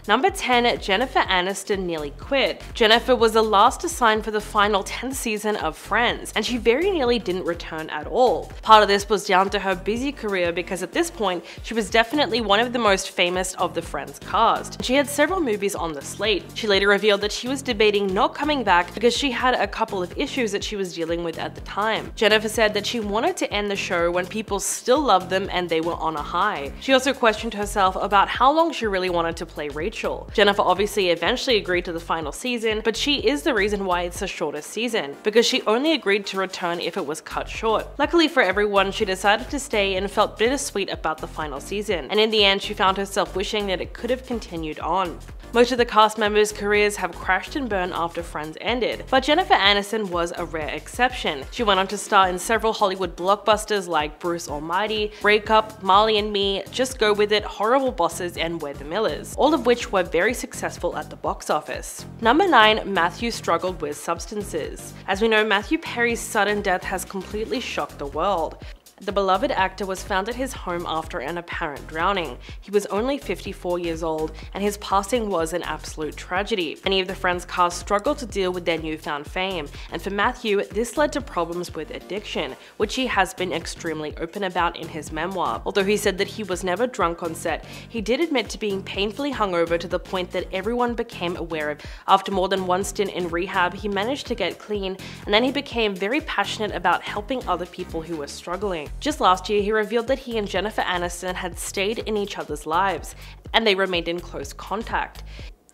Number 10, Jennifer Aniston nearly quit. Jennifer was the last to sign for the final 10th season of Friends, and she very nearly didn't return at all. Part of this was down to her busy career because at this point, she was definitely one of the most famous of the Friends cast. She had several movies on the slate. She later revealed that she was debating not coming back because she had a couple of issues that she was dealing with at the time. Jennifer said that she wanted to end the show when people still loved them and they were on a high. She also questioned herself about how long she really wanted to play Rachel. Jennifer obviously eventually agreed to the final season, but she is the reason why it's the shortest season, because she only agreed to return if it was cut short. Luckily for everyone, she decided to stay and felt bittersweet about the final season, and in the end she found herself wishing that it could have continued on. Most of the cast members' careers have crashed and burned after Friends ended, but Jennifer Aniston was a rare exception. She went on to star in several Hollywood blockbusters like Bruce Almighty, Break Up, Marley and Me, Just Go With It, Horrible Bosses, and We're the Millers, all of which were very successful at the box office. Number 9, Matthew struggled with substances. As we know, Matthew Perry's sudden death has completely shocked the world. The beloved actor was found at his home after an apparent drowning. He was only 54 years old, and his passing was an absolute tragedy. Many of the Friends cast struggled to deal with their newfound fame, and for Matthew, this led to problems with addiction, which he has been extremely open about in his memoir. Although he said that he was never drunk on set, he did admit to being painfully hungover to the point that everyone became aware of. After more than one stint in rehab, he managed to get clean, and then he became very passionate about helping other people who were struggling. Just last year, he revealed that he and Jennifer Aniston had stayed in each other's lives, and they remained in close contact.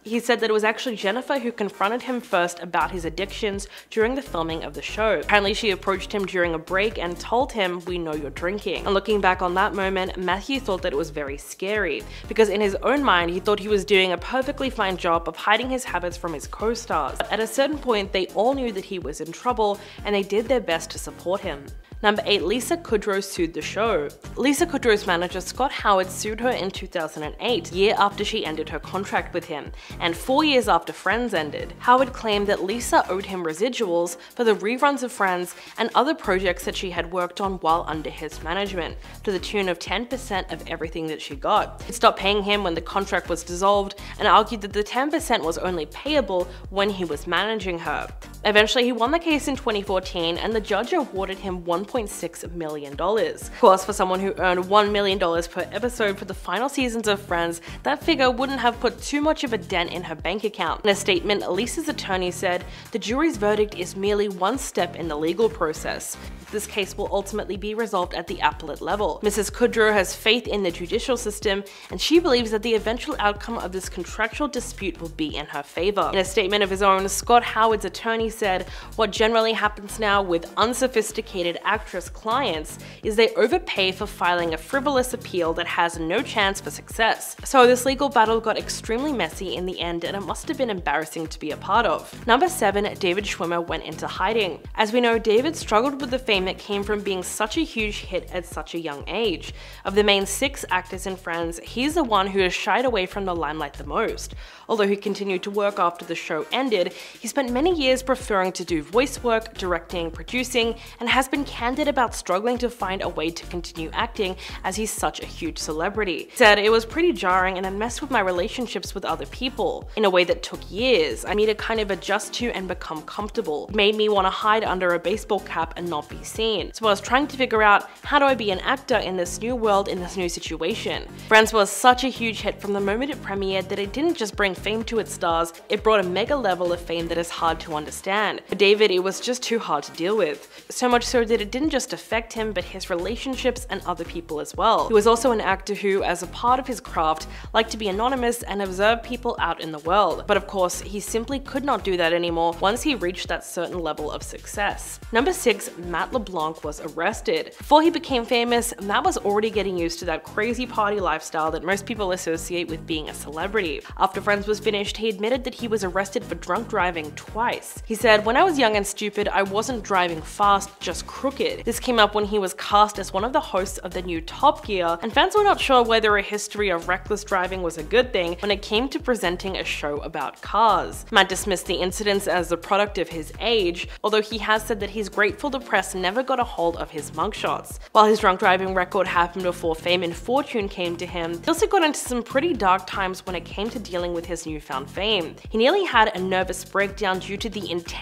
He said that it was actually Jennifer who confronted him first about his addictions during the filming of the show. Apparently, she approached him during a break and told him, "We know you're drinking." And looking back on that moment, Matthew thought that it was very scary, because in his own mind, he thought he was doing a perfectly fine job of hiding his habits from his co-stars. At a certain point, they all knew that he was in trouble, and they did their best to support him. Number 8, Lisa Kudrow sued the show. Lisa Kudrow's manager Scott Howard sued her in 2008, year after she ended her contract with him, and 4 years after Friends ended. Howard claimed that Lisa owed him residuals for the reruns of Friends and other projects that she had worked on while under his management, to the tune of 10% of everything that she got. He stopped paying him when the contract was dissolved and argued that the 10% was only payable when he was managing her. Eventually, he won the case in 2014, and the judge awarded him $1.6 million. Of course, for someone who earned $1 million per episode for the final seasons of Friends, that figure wouldn't have put too much of a dent in her bank account. In a statement, Lisa's attorney said, "The jury's verdict is merely one step in the legal process. This case will ultimately be resolved at the appellate level. Mrs. Kudrow has faith in the judicial system, and she believes that the eventual outcome of this contractual dispute will be in her favor." In a statement of his own, Scott Howard's attorney said, "What generally happens now with unsophisticated actress clients is they overpay for filing a frivolous appeal that has no chance for success." So this legal battle got extremely messy in the end, and it must have been embarrassing to be a part of. Number 7, David Schwimmer went into hiding. As we know, David struggled with the fame that came from being such a huge hit at such a young age. Of the main 6 actors in Friends, he's the one who has shied away from the limelight the most. Although he continued to work after the show ended, he spent many years preferring to do voice work, directing, producing, and has been candid about struggling to find a way to continue acting as he's such a huge celebrity. He said, "It was pretty jarring and it messed with my relationships with other people in a way that took years. I need to kind of adjust to and become comfortable. It made me want to hide under a baseball cap and not be seen. So I was trying to figure out, how do I be an actor in this new world, in this new situation?" Friends was such a huge hit from the moment it premiered that it didn't just bring fame to its stars, it brought a mega level of fame that is hard to understand. For David, it was just too hard to deal with. So much so that it didn't just affect him, but his relationships and other people as well. He was also an actor who, as a part of his craft, liked to be anonymous and observe people out in the world. But of course, he simply could not do that anymore once he reached that certain level of success. Number 6, Matt LeBlanc was arrested. Before he became famous, Matt was already getting used to that crazy party lifestyle that most people associate with being a celebrity. After Friends was finished, he admitted that he was arrested for drunk driving twice. He said, "When I was young and stupid, I wasn't driving fast, just crooked." This came up when he was cast as one of the hosts of the new Top Gear, and fans were not sure whether a history of reckless driving was a good thing when it came to presenting a show about cars. Matt dismissed the incidents as the product of his age, although he has said that he's grateful the press never got a hold of his mugshots. While his drunk driving record happened before fame and fortune came to him, he also got into some pretty dark times when it came to dealing with his newfound fame. He nearly had a nervous breakdown due to the intensity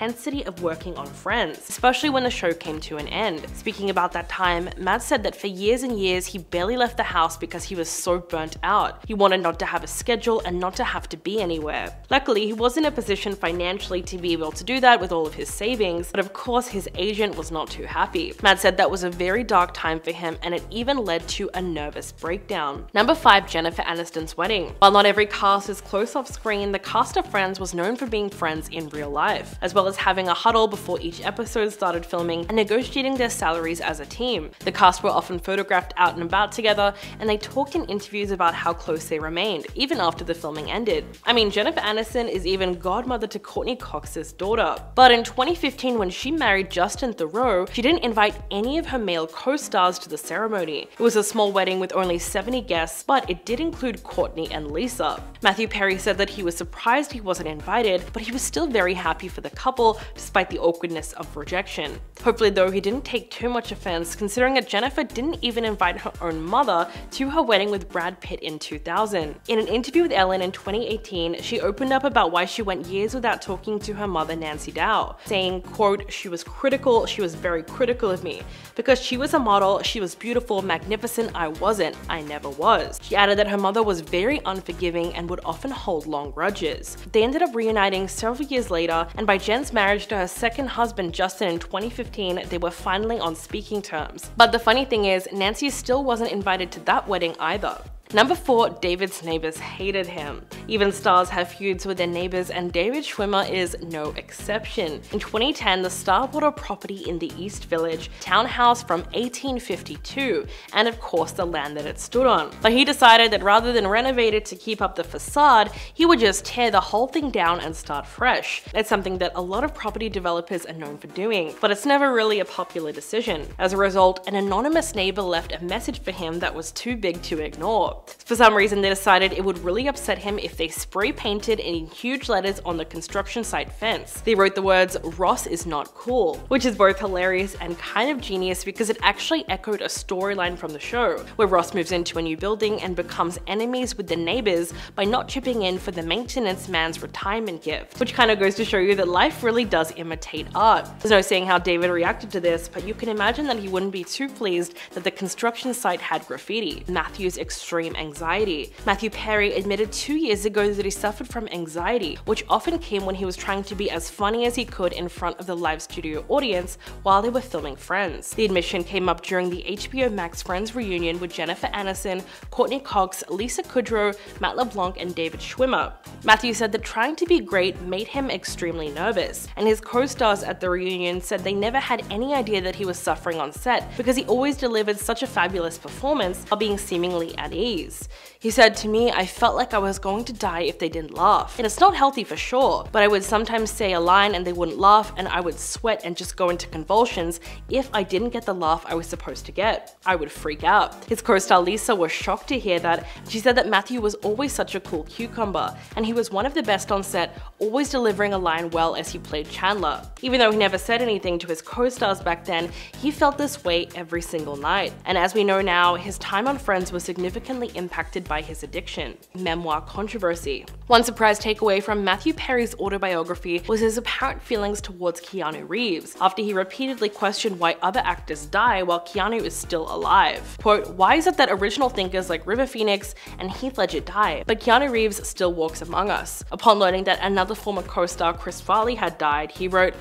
of working on Friends, especially when the show came to an end. Speaking about that time, Matt said that for years and years he barely left the house because he was so burnt out. He wanted not to have a schedule and not to have to be anywhere. Luckily, he was in a position financially to be able to do that with all of his savings, but of course his agent was not too happy. Matt said that was a very dark time for him, and it even led to a nervous breakdown. Number 5. Jennifer Aniston's wedding. While not every cast is close off screen, the cast of Friends was known for being friends in real life, as well as having a huddle before each episode started filming and negotiating their salaries as a team. The cast were often photographed out and about together, and they talked in interviews about how close they remained, even after the filming ended. I mean, Jennifer Aniston is even godmother to Courtney Cox's daughter. But in 2015, when she married Justin Theroux, she didn't invite any of her male co-stars to the ceremony. It was a small wedding with only 70 guests, but it did include Courtney and Lisa. Matthew Perry said that he was surprised he wasn't invited, but he was still very happy for the couple, despite the awkwardness of rejection. Hopefully though, he didn't take too much offense, considering that Jennifer didn't even invite her own mother to her wedding with Brad Pitt in 2000. In an interview with Ellen in 2018, she opened up about why she went years without talking to her mother Nancy Dow, saying, quote, "She was critical, she was very critical of me. Because she was a model, she was beautiful, magnificent, I wasn't, I never was." She added that her mother was very unforgiving and would often hold long grudges. They ended up reuniting several years later, and by Jen's marriage to her second husband Justin in 2015, they were finally on speaking terms. But the funny thing is, Nancy still wasn't invited to that wedding either. Number 4. David's neighbors hated him. Even stars have feuds with their neighbors, and David Schwimmer is no exception. In 2010, the star bought a property in the East Village townhouse from 1852, and of course the land that it stood on. But he decided that rather than renovate it to keep up the facade, he would just tear the whole thing down and start fresh. It's something that a lot of property developers are known for doing, but it's never really a popular decision. As a result, an anonymous neighbor left a message for him that was too big to ignore. For some reason, they decided it would really upset him if they spray painted in huge letters on the construction site fence. They wrote the words, "Ross is not cool," which is both hilarious and kind of genius because it actually echoed a storyline from the show, where Ross moves into a new building and becomes enemies with the neighbors by not chipping in for the maintenance man's retirement gift, which kind of goes to show you that life really does imitate art. There's no saying how David reacted to this, but you can imagine that he wouldn't be too pleased that the construction site had graffiti. Matthew's extreme anxiety. Matthew Perry admitted 2 years ago that he suffered from anxiety, which often came when he was trying to be as funny as he could in front of the live studio audience while they were filming Friends. The admission came up during the HBO Max Friends reunion with Jennifer Aniston, Courtney Cox, Lisa Kudrow, Matt LeBlanc, and David Schwimmer. Matthew said that trying to be great made him extremely nervous, and his co-stars at the reunion said they never had any idea that he was suffering on set because he always delivered such a fabulous performance while being seemingly at ease. He said, "To me, I felt like I was going to die if they didn't laugh. And it's not healthy for sure, but I would sometimes say a line and they wouldn't laugh, and I would sweat and just go into convulsions if I didn't get the laugh I was supposed to get. I would freak out." His co-star Lisa was shocked to hear that. She said that Matthew was always such a cool cucumber, and he was one of the best on set, always delivering a line well as he played Chandler. Even though he never said anything to his co-stars back then, he felt this way every single night. And as we know now, his time on Friends was significantly impacted by his addiction. Memoir controversy. One surprise takeaway from Matthew Perry's autobiography was his apparent feelings towards Keanu Reeves, after he repeatedly questioned why other actors die while Keanu is still alive. Quote, "Why is it that original thinkers like River Phoenix and Heath Ledger die, but Keanu Reeves still walks among us?" Upon learning that another former co-star, Chris Farley, had died, he wrote,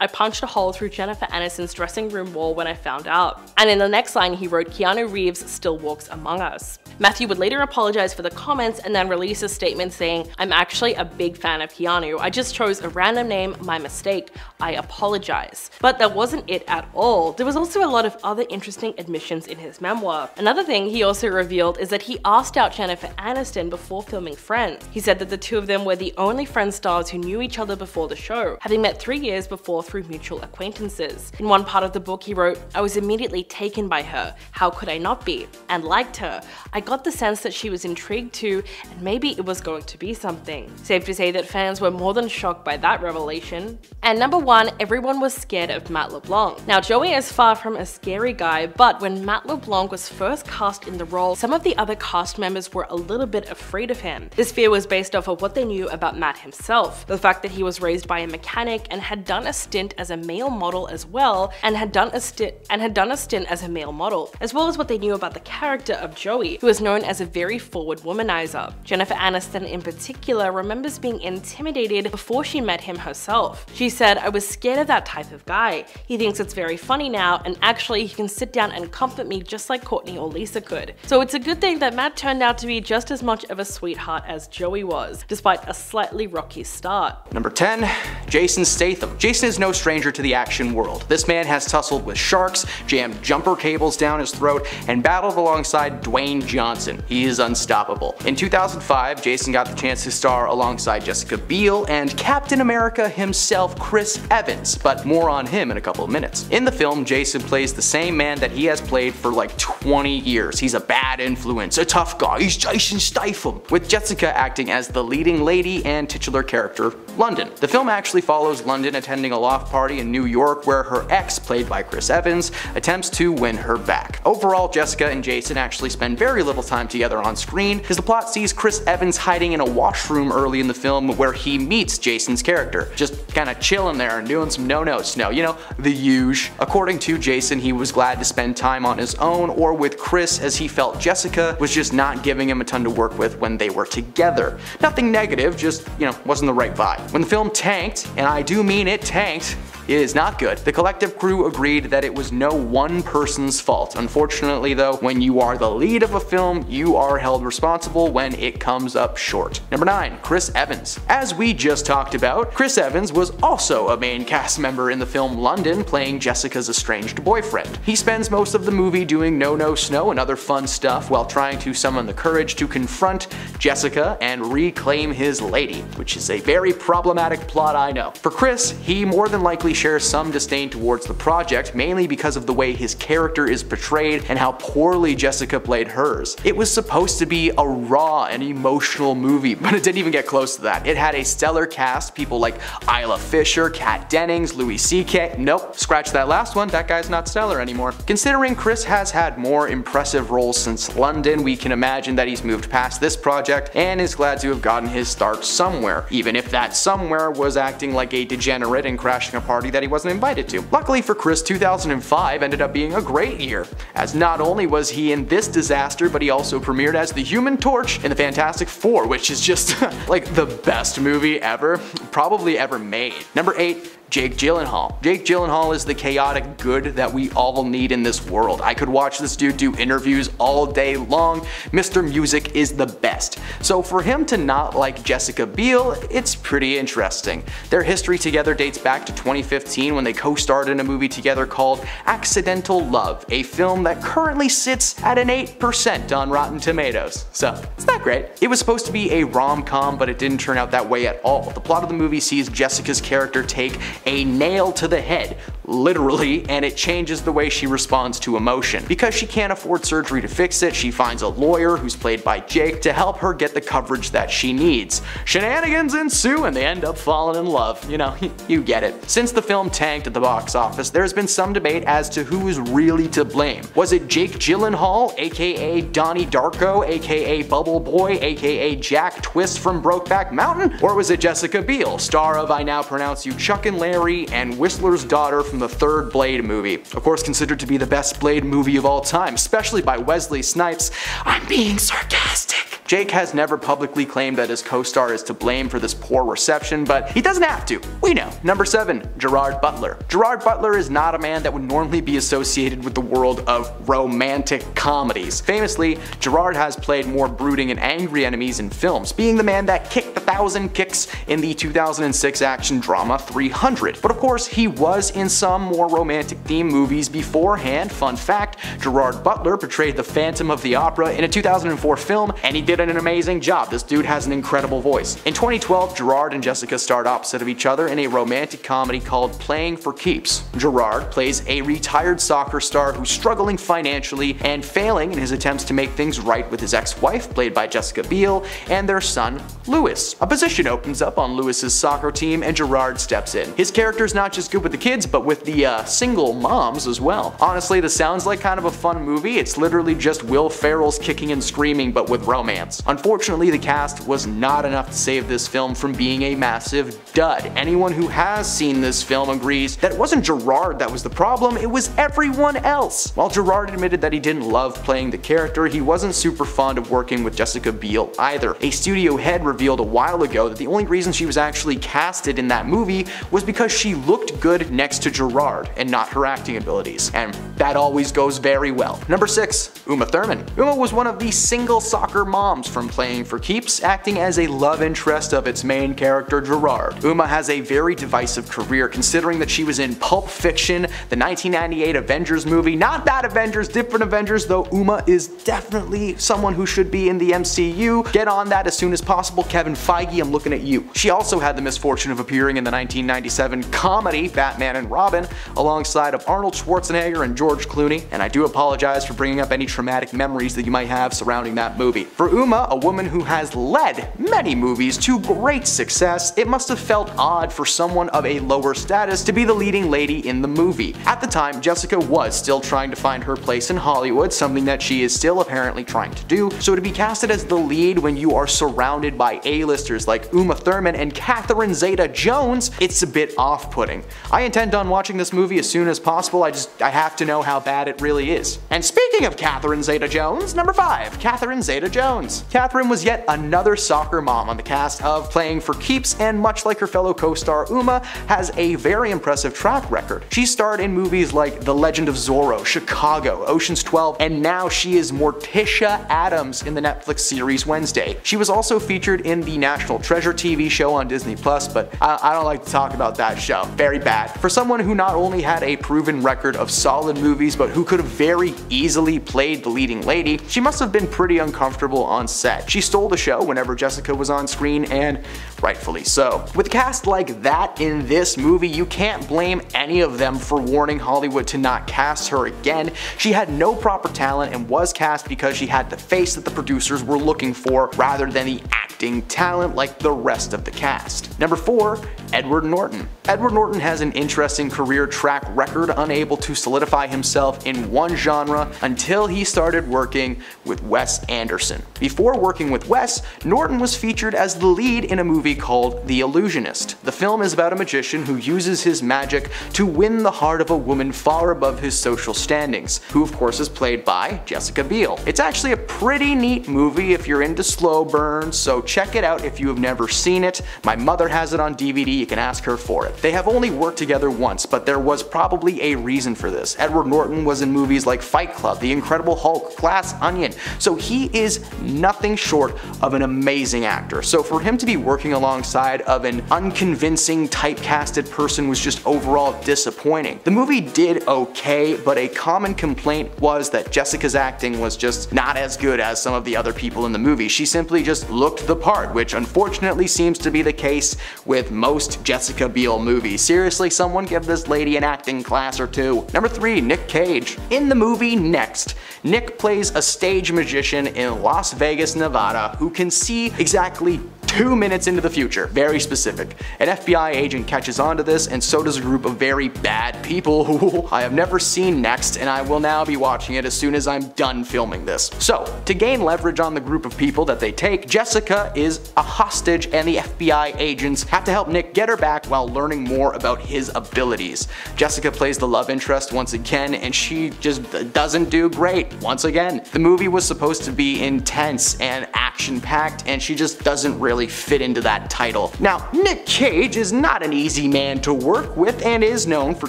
"I punched a hole through Jennifer Aniston's dressing room wall when I found out." And in the next line he wrote, "Keanu Reeves still walks among us." Matthew would later apologize for the comments and then release a statement saying, "I'm actually a big fan of Keanu. I just chose a random name, my mistake. I apologize." But that wasn't it at all. There was also a lot of other interesting admissions in his memoir. Another thing he also revealed is that he asked out Jennifer Aniston before filming Friends. He said that the two of them were the only Friends stars who knew each other before the show, having met 3 years before through mutual acquaintances. In one part of the book he wrote, "I was immediately taken by her. How could I not be? And liked her. I got the sense that she was intrigued too, and maybe it was going to be something." Safe to say that fans were more than shocked by that revelation. And number 1, everyone was scared of Matt LeBlanc. Now Joey is far from a scary guy, but when Matt LeBlanc was first cast in the role, some of the other cast members were a little bit afraid of him. This fear was based off of what they knew about Matt himself, the fact that he was raised by a mechanic and had done a stint as a male model as well, and had done a stint as a male model, as well as what they knew about the character of Joey, who is known as a very forward womanizer. Jennifer Aniston in particular remembers being intimidated before she met him herself. She said, "I was scared of that type of guy. He thinks it's very funny now, and actually he can sit down and comfort me just like Courtney or Lisa could." So it's a good thing that Matt turned out to be just as much of a sweetheart as Joey was, despite a slightly rocky start. Number 10, Jason Statham. Jason is no stranger to the action world. This man has tussled with sharks, jammed jumper cables down his throat, and battled alongside Dwayne Johnson. He is unstoppable. In 2005, Jason got the chance to star alongside Jessica Biel and Captain America himself, Chris Evans, but more on him in a couple of minutes. In the film, Jason plays the same man that he has played for like 20 years. He's a bad influence, a tough guy, he's Jason Statham, with Jessica acting as the leading lady and titular character, London. The film actually follows London attending a loft party in New York where her ex, played by Chris Evans, attempts to win her back. Overall, Jessica and Jason actually spend very little time together on screen, because the plot sees Chris Evans hiding in a washroom early in the film where he meets Jason's character, just kinda chilling there and doing some no-no snow, you know, the huge. According to Jason, he was glad to spend time on his own or with Chris, as he felt Jessica was just not giving him a ton to work with when they were together. Nothing negative, just, you know, wasn't the right vibe. When the film tanked, and I do mean it tanked, it is not good. The collective crew agreed that it was no one person's fault. Unfortunately though, when you are the lead of a film, you are held responsible when it comes up short. Number 9, Chris Evans. As we just talked about, Chris Evans was also a main cast member in the film London, playing Jessica's estranged boyfriend. He spends most of the movie doing no-no snow and other fun stuff while trying to summon the courage to confront Jessica and reclaim his lady, which is a very problematic plot, I know. For Chris, he more than likely shares some disdain towards the project, mainly because of the way his character is portrayed and how poorly Jessica played hers. It was supposed to be a raw and emotional movie, but it didn't even get close to that. It had a stellar cast, people like Isla Fisher, Kat Dennings, Louis C.K. Nope, scratch that last one, that guy's not stellar anymore. Considering Chris has had more impressive roles since London, we can imagine that he's moved past this project and is glad to have gotten his start somewhere, even if that somewhere was acting like a degenerate and crashing a party that he wasn't invited to. Luckily for Chris, 2005 ended up being a great year, as not only was he in this disaster, but he also premiered as the Human Torch in the Fantastic Four, which is just like the best movie ever, probably ever made. Number 8, Jake Gyllenhaal. Jake Gyllenhaal is the chaotic good that we all need in this world. I could watch this dude do interviews all day long. Mr. Music is the best. So for him to not like Jessica Biel, it's pretty interesting. Their history together dates back to 2015 when they co-starred in a movie together called Accidental Love, a film that currently sits at an 8% on Rotten Tomatoes. So it's not great. It was supposed to be a rom-com, but it didn't turn out that way at all. The plot of the movie sees Jessica's character take a nail to the head, literally, and it changes the way she responds to emotion. Because she can't afford surgery to fix it, she finds a lawyer, who's played by Jake, to help her get the coverage that she needs. Shenanigans ensue and they end up falling in love. You know, you get it. Since the film tanked at the box office, there's been some debate as to who is really to blame. Was it Jake Gyllenhaal, aka Donnie Darko, aka Bubble Boy, aka Jack Twist from Brokeback Mountain? Or was it Jessica Biel, star of I Now Pronounce You Chuck and Larry and Whistler's daughter from the third Blade movie? Of course considered to be the best Blade movie of all time, especially by Wesley Snipes. I'm being sarcastic. Jake has never publicly claimed that his co-star is to blame for this poor reception, but he doesn't have to. We know. Number 7. Gerard Butler. Gerard Butler is not a man that would normally be associated with the world of romantic comedies. Famously, Gerard has played more brooding and angry enemies in films, being the man that kicked 1,000 kicks in the 2006 action drama 300. But of course, he was in some more romantic themed movies beforehand. Fun fact, Gerard Butler portrayed the Phantom of the Opera in a 2004 film, and he did an amazing job. This dude has an incredible voice. In 2012, Gerard and Jessica starred opposite of each other in a romantic comedy called Playing for Keeps. Gerard plays a retired soccer star who's struggling financially and failing in his attempts to make things right with his ex-wife, played by Jessica Biel, and their son, Lewis. A position opens up on Lewis's soccer team and Gerard steps in. His character's not just good with the kids, but with the single moms as well. Honestly, this sounds like kind of a fun movie. It's literally just Will Ferrell's kicking and screaming, but with romance. Unfortunately, the cast was not enough to save this film from being a massive dud. Anyone who has seen this film agrees that it wasn't Gerard that was the problem, it was everyone else. While Gerard admitted that he didn't love playing the character, he wasn't super fond of working with Jessica Biel either. A studio head revealed a while ago that the only reason she was actually casted in that movie was because she looked good next to Gerard and not her acting abilities, and that always goes very well. Number 6. Uma Thurman. Uma was one of the single soccer moms from Playing for Keeps, acting as a love interest of its main character Gerard. Uma has a very divisive career considering that she was in Pulp Fiction, the 1998 Avengers movie, not that Avengers, different Avengers, though Uma is definitely someone who should be in the MCU. Get on that as soon as possible, Kevin Feige, I'm looking at you. She also had the misfortune of appearing in the 1997 comedy Batman and Robin alongside of Arnold Schwarzenegger and George Clooney, and I do apologize for bringing up any traumatic memories that you might have surrounding that movie. For Uma, a woman who has led many movies to great success, it must have felt odd for someone of a lower status to be the leading lady in the movie. At the time, Jessica was still trying to find her place in Hollywood, something that she is still apparently trying to do, so to be casted as the lead when you are surrounded by A-listers like Uma Thurman and Catherine Zeta-Jones, it's a bit off-putting. I intend on watching this movie as soon as possible, I have to know how bad it really is. And speaking of Catherine Zeta-Jones, number 5, Catherine Zeta-Jones. Catherine was yet another soccer mom on the cast of Playing for Keeps, and much like her fellow co-star Uma, has a very impressive track record. She starred in movies like The Legend of Zorro, Chicago, Ocean's 12, and now she is Morticia Addams in the Netflix series Wednesday. She was also featured in the National Treasure TV show on Disney+, but I don't like to talk about that show. Very bad. For someone who not only had a proven record of solid movies, but who could have very easily played the leading lady, she must have been pretty uncomfortable on set. She stole the show whenever Jessica was on screen, and rightfully so. With a cast like that in this movie, you can't blame any of them for warning Hollywood to not cast her again. She had no proper talent and was cast because she had the face that the producers were looking for rather than the acting talent like the rest of the cast. Number 4, Edward Norton. Edward Norton has an interesting career track record, unable to solidify himself in one genre until he started working with Wes Anderson. Before working with Wes, Norton was featured as the lead in a movie called The Illusionist. The film is about a magician who uses his magic to win the heart of a woman far above his social standings, who of course is played by Jessica Biel. It's actually a pretty neat movie if you're into slow burns, so check it out if you have never seen it. My mother has it on DVD, you can ask her for it. They have only worked together once, but there was probably a reason for this. Edward Norton was in movies like Fight Club, The Incredible Hulk, Glass Onion, so he is nothing short of an amazing actor. So for him to be working alongside of an unconvincing typecasted person was just overall disappointing. The movie did okay, but a common complaint was that Jessica's acting was just not as good as some of the other people in the movie. She simply just looked the part, which unfortunately seems to be the case with most Jessica Biel movies. Seriously, someone give this lady an acting class or two. Number 3, Nick Cage. In the movie Next, Nick plays a stage magician in Las Vegas, Nevada who can see exactly 2 minutes into the future, very specific. An FBI agent catches on to this, and so does a group of very bad people who I have never seen next, and I will now be watching it as soon as I'm done filming this. So, to gain leverage on the group of people that they take, Jessica is a hostage, and the FBI agents have to help Nick get her back while learning more about his abilities. Jessica plays the love interest once again, and she just doesn't do great once again. The movie was supposed to be intense and action-packed, and she just doesn't really fit into that title. Now, Nick Cage is not an easy man to work with and is known for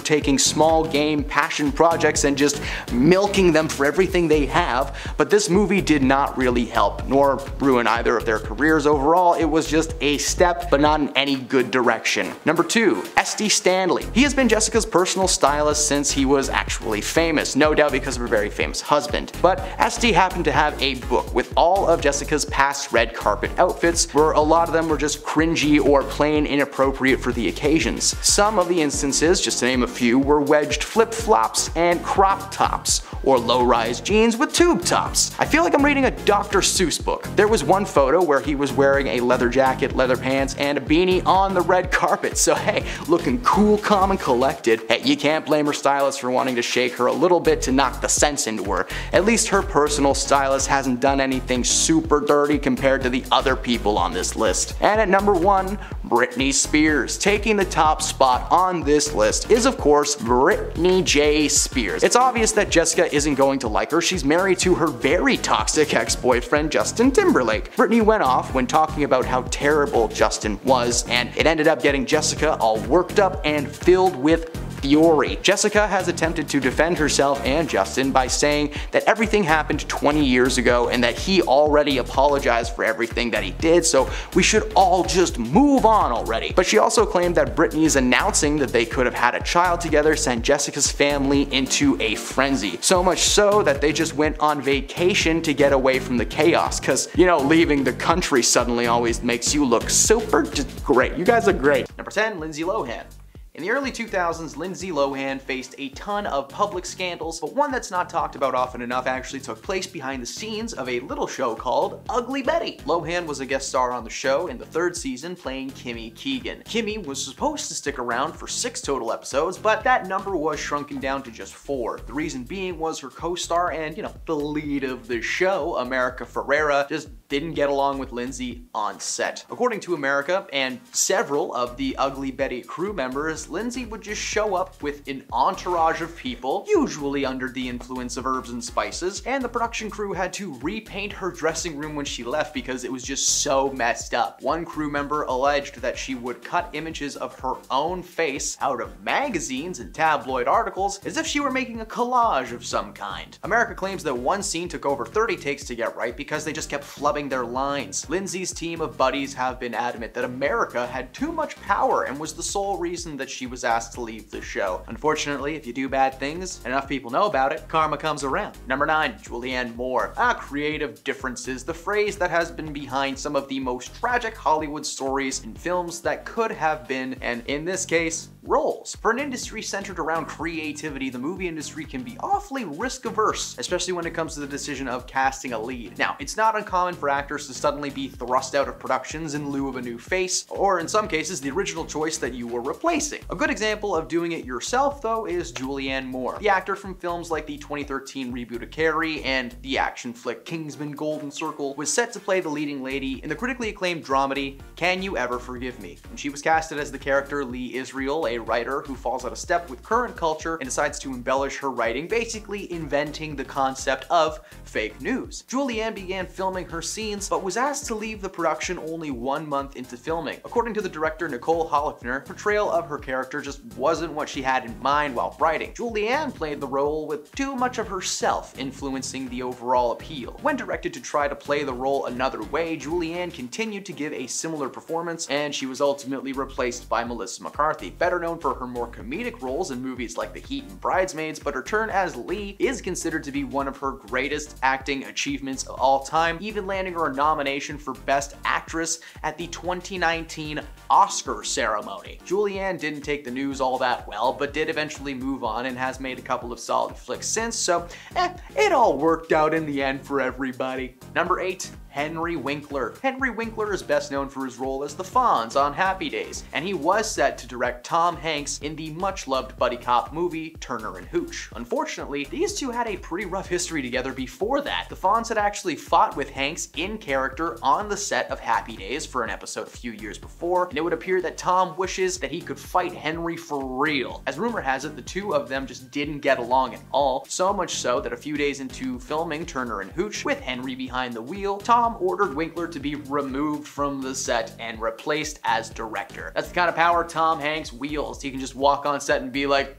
taking small game passion projects and just milking them for everything they have, but this movie did not really help, nor ruin either of their careers overall. It was just a step, but not in any good direction. Number 2, Esty Stanley. He has been Jessica's personal stylist since he was actually famous, no doubt because of her very famous husband. But Esty happened to have a book with all of Jessica's past red carpet outfits, where a lot of them were just cringy or plain inappropriate for the occasions. Some of the instances, just to name a few, were wedged flip-flops and crop tops, or low-rise jeans with tube tops. I feel like I'm reading a Dr. Seuss book. There was one photo where he was wearing a leather jacket, leather pants, and a beanie on the red carpet, so hey, looking cool, calm, and collected. Hey, you can't blame her stylist for wanting to shake her a little bit to knock the sense into her. At least her personal stylist hasn't done anything super dirty compared to the other people on this list. And at number 1, Britney Spears. Taking the top spot on this list is of course Britney J. Spears. It's obvious that Jessica isn't going to like her. She's married to her very toxic ex-boyfriend Justin Timberlake. Britney went off when talking about how terrible Justin was, and it ended up getting Jessica all worked up and filled with fury. Jessica has attempted to defend herself and Justin by saying that everything happened 20 years ago and that he already apologized for everything that he did, so we should all just move on already. But she also claimed that Britney's announcing that they could have had a child together sent Jessica's family into a frenzy. So much so that they just went on vacation to get away from the chaos, cause you know, leaving the country suddenly always makes you look super just great. You guys are great. Number 10, Lindsay Lohan. In the early 2000s, Lindsay Lohan faced a ton of public scandals, but one that's not talked about often enough actually took place behind the scenes of a little show called Ugly Betty. Lohan was a guest star on the show in the 3rd season playing Kimmy Keegan. Kimmy was supposed to stick around for 6 total episodes, but that number was shrunken down to just 4. The reason being was her co-star and, you know, the lead of the show, America Ferrera, just didn't get along with Lindsay on set. According to America and several of the Ugly Betty crew members, Lindsay would just show up with an entourage of people, usually under the influence of herbs and spices, and the production crew had to repaint her dressing room when she left because it was just so messed up. One crew member alleged that she would cut images of her own face out of magazines and tabloid articles as if she were making a collage of some kind. America claims that one scene took over 30 takes to get right because they just kept flubbing their lines. Lindsay's team of buddies have been adamant that America had too much power and was the sole reason that she was asked to leave the show. Unfortunately, if you do bad things and enough people know about it, karma comes around. Number 9, Julianne Moore. Creative differences, the phrase that has been behind some of the most tragic Hollywood stories in films that could have been, and in this case, roles. For an industry centered around creativity, the movie industry can be awfully risk-averse, especially when it comes to the decision of casting a lead. Now, it's not uncommon for actors to suddenly be thrust out of productions in lieu of a new face, or in some cases, the original choice that you were replacing. A good example of doing it yourself, though, is Julianne Moore. The actor from films like the 2013 reboot of Carrie and the action flick Kingsman: Golden Circle was set to play the leading lady in the critically acclaimed dramedy Can You Ever Forgive Me? And she was casted as the character Lee Israel, a writer who falls out of step with current culture and decides to embellish her writing, basically inventing the concept of fake news. Julianne began filming her scenes, but was asked to leave the production only 1 month into filming. According to the director Nicole Holofner, portrayal of her character just wasn't what she had in mind while writing. Julianne played the role with too much of herself influencing the overall appeal. When directed to try to play the role another way, Julianne continued to give a similar performance, and she was ultimately replaced by Melissa McCarthy, better known for her more comedic roles in movies like The Heat and Bridesmaids, but her turn as Lee is considered to be one of her greatest acting achievements of all time, even landing her a nomination for Best Actress at the 2019 Oscar ceremony. Julianne didn't take the news all that well, but did eventually move on and has made a couple of solid flicks since, so it all worked out in the end for everybody. Number 8, Henry Winkler. Henry Winkler is best known for his role as the Fonz on Happy Days, and he was set to direct Tom Hanks in the much-loved buddy cop movie Turner and Hooch. Unfortunately, these two had a pretty rough history together before that. The Fonz had actually fought with Hanks in character on the set of Happy Days for an episode a few years before, and it would appear that Tom wishes that he could fight Henry for real. As rumor has it, the two of them just didn't get along at all, so much so that a few days into filming Turner and Hooch, with Henry behind the wheel, Tom ordered Winkler to be removed from the set and replaced as director. That's the kind of power Tom Hanks wields. He can just walk on set and be like,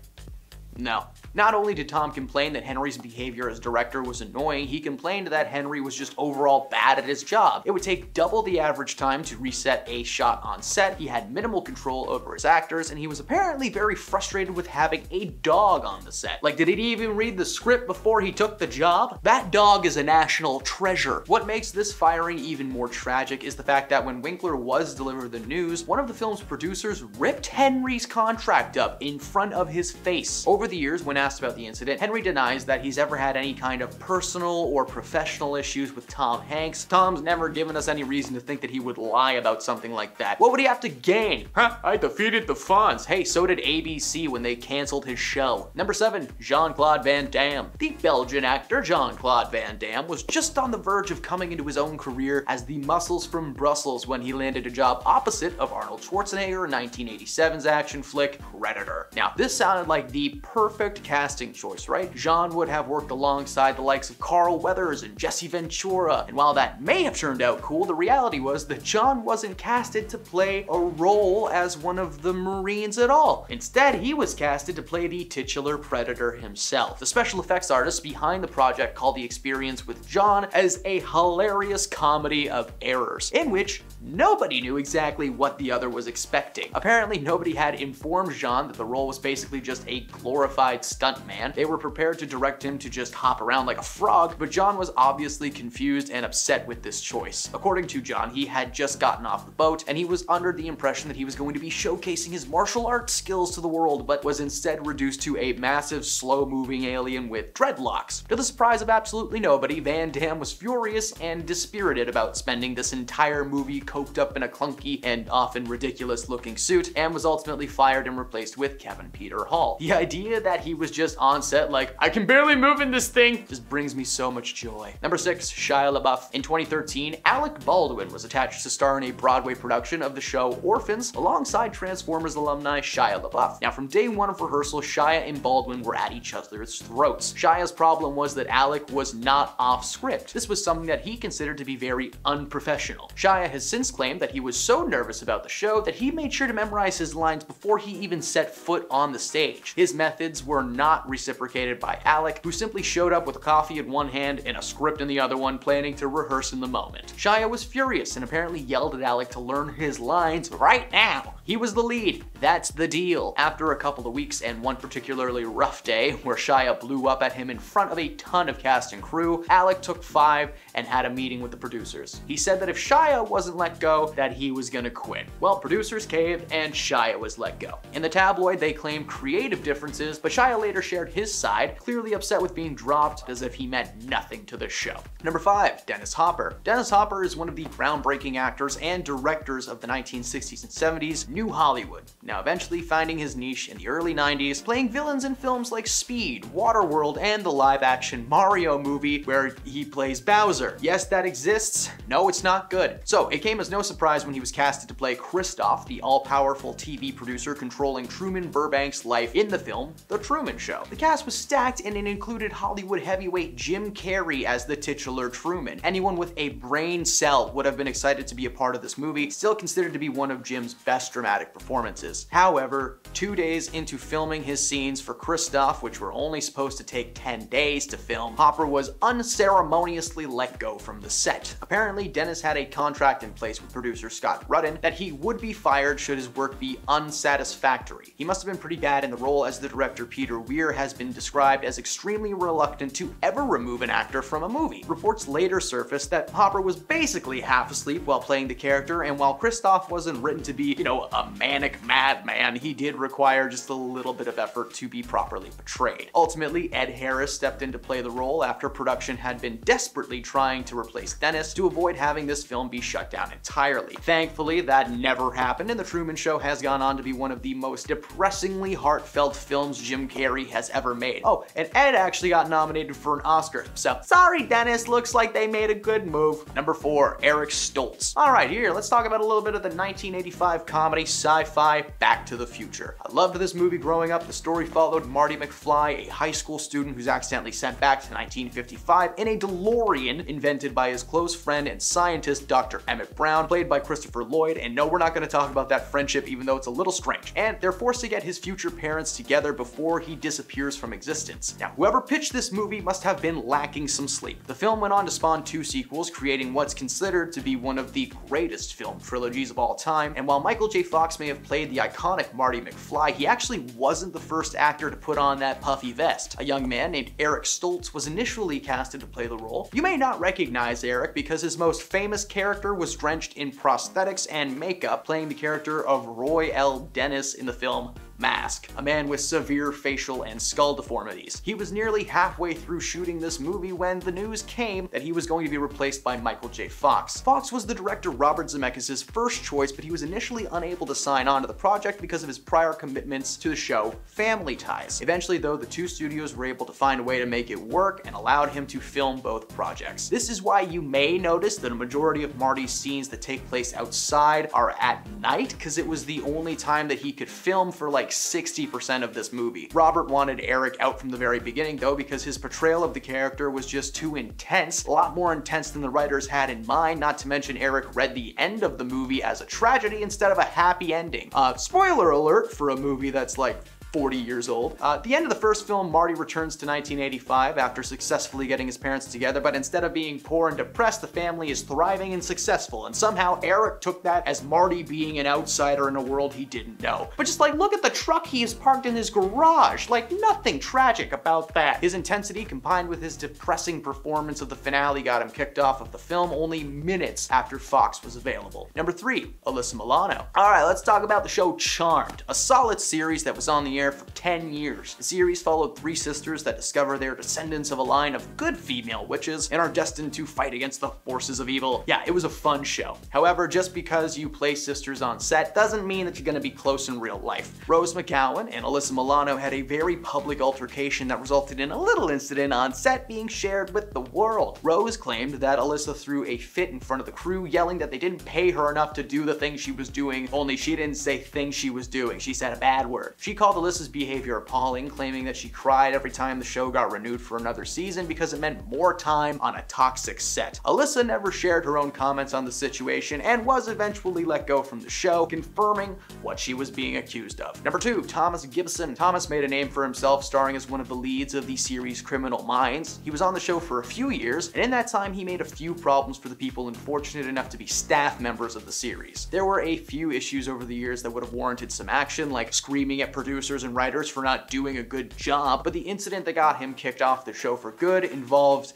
no. Not only did Tom complain that Henry's behavior as director was annoying, he complained that Henry was just overall bad at his job. It would take double the average time to reset a shot on set, he had minimal control over his actors, and he was apparently very frustrated with having a dog on the set. Like, did he even read the script before he took the job? That dog is a national treasure. What makes this firing even more tragic is the fact that when Winkler was delivered the news, one of the film's producers ripped Henry's contract up in front of his face. Over the years, when asked about the incident, Henry denies that he's ever had any kind of personal or professional issues with Tom Hanks. Tom's never given us any reason to think that he would lie about something like that. What would he have to gain? Huh, I defeated the Fonz. Hey, so did ABC when they canceled his show. Number 7, Jean-Claude Van Damme. The Belgian actor Jean-Claude Van Damme was just on the verge of coming into his own career as the Muscles from Brussels when he landed a job opposite of Arnold Schwarzenegger in 1987's action flick Predator. Now, this sounded like the perfect casting choice, right? Jean would have worked alongside the likes of Carl Weathers and Jesse Ventura, and while that may have turned out cool, the reality was that Jean wasn't casted to play a role as one of the Marines at all. Instead, he was casted to play the titular Predator himself. The special effects artist behind the project called the experience with Jean as a hilarious comedy of errors, in which nobody knew exactly what the other was expecting. Apparently, nobody had informed Jean that the role was basically just a glorified stuntman. They were prepared to direct him to just hop around like a frog, but John was obviously confused and upset with this choice. According to John, he had just gotten off the boat, and he was under the impression that he was going to be showcasing his martial arts skills to the world, but was instead reduced to a massive, slow-moving alien with dreadlocks. To the surprise of absolutely nobody, Van Damme was furious and dispirited about spending this entire movie coked up in a clunky and often ridiculous-looking suit, and was ultimately fired and replaced with Kevin Peter Hall. The idea that he was just on set like, I can barely move in this thing, just brings me so much joy. Number 6, Shia LaBeouf. In 2013, Alec Baldwin was attached to star in a Broadway production of the show Orphans alongside Transformers alumni Shia LaBeouf. Now, from day one of rehearsal, Shia and Baldwin were at each other's throats. Shia's problem was that Alec was not off script. This was something that he considered to be very unprofessional. Shia has since claimed that he was so nervous about the show that he made sure to memorize his lines before he even set foot on the stage. His methods were not reciprocated by Alec, who simply showed up with a coffee in one hand and a script in the other one, planning to rehearse in the moment. Shia was furious and apparently yelled at Alec to learn his lines right now. He was the lead. That's the deal. After a couple of weeks and one particularly rough day where Shia blew up at him in front of a ton of cast and crew, Alec took 5 and had a meeting with the producers. He said that if Shia wasn't let go, that he was gonna quit. Well, producers caved and Shia was let go. In the tabloid, they claimed creative differences, but Shia later shared his side, clearly upset with being dropped as if he meant nothing to the show. Number 5, Dennis Hopper. Dennis Hopper is one of the groundbreaking actors and directors of the 1960s and 70s New Hollywood, now eventually finding his niche in the early 90s, playing villains in films like Speed, Waterworld, and the live-action Mario movie where he plays Bowser. Yes, that exists. No, it's not good. So it came as no surprise when he was casted to play Kristoff, the all-powerful TV producer controlling Truman Burbank's life in the film The Truman Show. The cast was stacked and it included Hollywood heavyweight Jim Carrey as the titular Truman. Anyone with a brain cell would have been excited to be a part of this movie, still considered to be one of Jim's best dramatic performances. However, 2 days into filming his scenes for Kristoff, which were only supposed to take 10 days to film, Hopper was unceremoniously let go from the set. Apparently, Dennis had a contract in place with producer Scott Rudin that he would be fired should his work be unsatisfactory. He must have been pretty bad in the role, as the director Peter Weir has been described as extremely reluctant to ever remove an actor from a movie. Reports later surfaced that Hopper was basically half asleep while playing the character, and while Kristoff wasn't written to be, a manic madman, he did require just a little bit of effort to be properly portrayed. Ultimately, Ed Harris stepped in to play the role after production had been desperately trying to replace Dennis to avoid having this film be shut down entirely. Thankfully, that never happened, and The Truman Show has gone on to be one of the most depressingly heartfelt films Jim Carrey has ever made. Oh, and Ed actually got nominated for an Oscar, so sorry Dennis, looks like they made a good move. Number 4, Eric Stoltz. Alright, here, let's talk about a little bit of the 1985 comedy sci-fi Back to the Future. I loved this movie growing up. The story followed Marty McFly, a high school student who's accidentally sent back to 1955 in a DeLorean invented by his close friend and scientist Dr. Emmett Brown, played by Christopher Lloyd. And no, we're not going to talk about that friendship, even though it's a little strange. And they're forced to get his future parents together before he disappears from existence. Now, whoever pitched this movie must have been lacking some sleep. The film went on to spawn 2 sequels, creating what's considered to be one of the greatest film trilogies of all time. And while Michael J. Fox may have played the iconic Marty McFly, he actually wasn't the first actor to put on that puffy vest. A young man named Eric Stoltz was initially casted to play the role. You may not recognize Eric because his most famous character was drenched in prosthetics and makeup, playing the character of Roy L. Dennis in the film Mask, a man with severe facial and skull deformities. He was nearly halfway through shooting this movie when the news came that he was going to be replaced by Michael J. Fox. Fox was the director Robert Zemeckis' first choice, but he was initially unable to sign on to the project because of his prior commitments to the show Family Ties. Eventually, though, the 2 studios were able to find a way to make it work and allowed him to film both projects. This is why you may notice that a majority of Marty's scenes that take place outside are at night, because it was the only time that he could film for like 60% of this movie. Robert wanted Eric out from the very beginning though, because his portrayal of the character was just too intense, a lot more intense than the writers had in mind, not to mention Eric read the end of the movie as a tragedy instead of a happy ending. Spoiler alert for a movie that's like 40 years old. At the end of the first film, Marty returns to 1985 after successfully getting his parents together, but instead of being poor and depressed, the family is thriving and successful, and somehow Eric took that as Marty being an outsider in a world he didn't know. But just like, look at the truck he has parked in his garage, like nothing tragic about that. His intensity combined with his depressing performance of the finale got him kicked off of the film only minutes after Fox was available. Number 3, Alyssa Milano. Alright, let's talk about the show Charmed, a solid series that was on the air for 10 years. The series followed 3 sisters that discover they're descendants of a line of good female witches and are destined to fight against the forces of evil. Yeah, it was a fun show. However, just because you play sisters on set doesn't mean that you're gonna be close in real life. Rose McGowan and Alyssa Milano had a very public altercation that resulted in a little incident on set being shared with the world. Rose claimed that Alyssa threw a fit in front of the crew, yelling that they didn't pay her enough to do the things she was doing, only she didn't say things she was doing. She said a bad word. She called Alyssa's behavior appalling, claiming that she cried every time the show got renewed for another season because it meant more time on a toxic set. Alyssa never shared her own comments on the situation and was eventually let go from the show, confirming what she was being accused of. Number 2, Thomas Gibson. Thomas made a name for himself starring as one of the leads of the series Criminal Minds. He was on the show for a few years, and in that time he made a few problems for the people unfortunate enough to be staff members of the series. There were a few issues over the years that would have warranted some action, like screaming at producers and writers for not doing a good job, but the incident that got him kicked off the show for good involved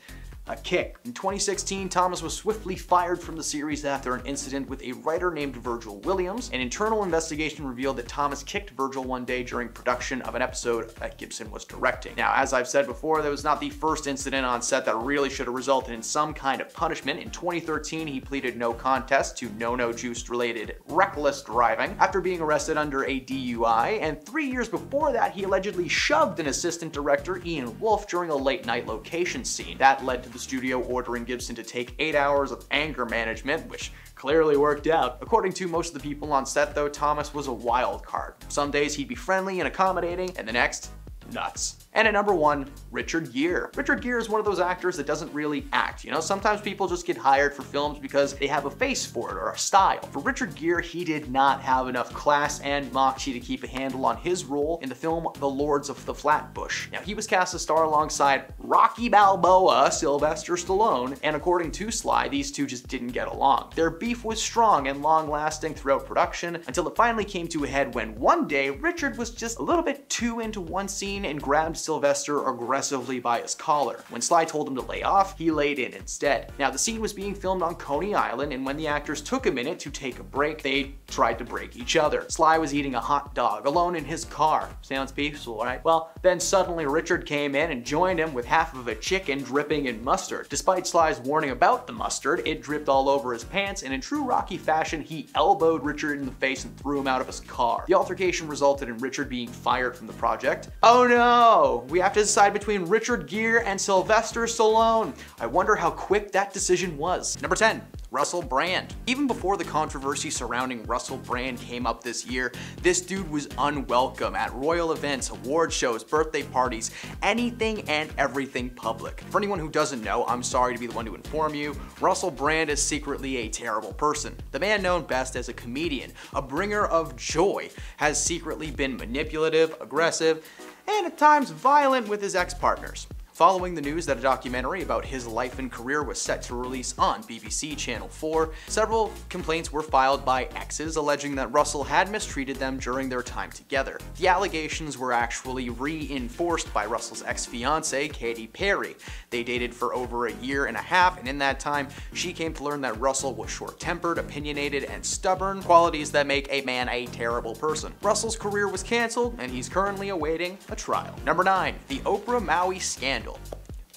a kick. In 2016, Thomas was swiftly fired from the series after an incident with a writer named Virgil Williams. An internal investigation revealed that Thomas kicked Virgil one day during production of an episode that Gibson was directing. Now, as I've said before, that was not the first incident on set that really should have resulted in some kind of punishment. In 2013, he pleaded no contest to no juice related reckless driving after being arrested under a DUI, and 3 years before that, he allegedly shoved an assistant director, Ian Wolfe, during a late night location scene. That led to the studio ordering Gibson to take 8 hours of anger management, which clearly worked out. According to most of the people on set though, Thomas was a wild card. Some days he'd be friendly and accommodating, and the next, nuts. And at number 1, Richard Gere. Richard Gere is one of those actors that doesn't really act. You know, sometimes people just get hired for films because they have a face for it or a style. For Richard Gere, he did not have enough class and moxie to keep a handle on his role in the film The Lords of the Flatbush. Now, he was cast to star alongside Rocky Balboa, Sylvester Stallone, and according to Sly, these two just didn't get along. Their beef was strong and long-lasting throughout production until it finally came to a head when one day Richard was just a little bit too into one scene in and grabbed Sylvester aggressively by his collar. When Sly told him to lay off, he laid in instead. Now, the scene was being filmed on Coney Island, and when the actors took a minute to take a break, they tried to break each other. Sly was eating a hot dog alone in his car. Sounds peaceful, right? Well, then suddenly Richard came in and joined him with half of a chicken dripping in mustard. Despite Sly's warning about the mustard, it dripped all over his pants, and in true Rocky fashion, he elbowed Richard in the face and threw him out of his car. The altercation resulted in Richard being fired from the project. Oh no! We have to decide between Richard Gere and Sylvester Stallone. I wonder how quick that decision was. Number 10. Russell Brand. Even before the controversy surrounding Russell Brand came up this year, this dude was unwelcome at royal events, award shows, birthday parties, anything and everything public. For anyone who doesn't know, I'm sorry to be the one to inform you, Russell Brand is secretly a terrible person. The man known best as a comedian, a bringer of joy, has secretly been manipulative, aggressive, and at times violent with his ex-partners. Following the news that a documentary about his life and career was set to release on BBC Channel 4, several complaints were filed by exes alleging that Russell had mistreated them during their time together. The allegations were actually reinforced by Russell's ex-fiancée, Katy Perry. They dated for over a year and a half, and in that time, she came to learn that Russell was short-tempered, opinionated, and stubborn, qualities that make a man a terrible person. Russell's career was canceled, and he's currently awaiting a trial. Number 9. The Oprah Maui Scandal.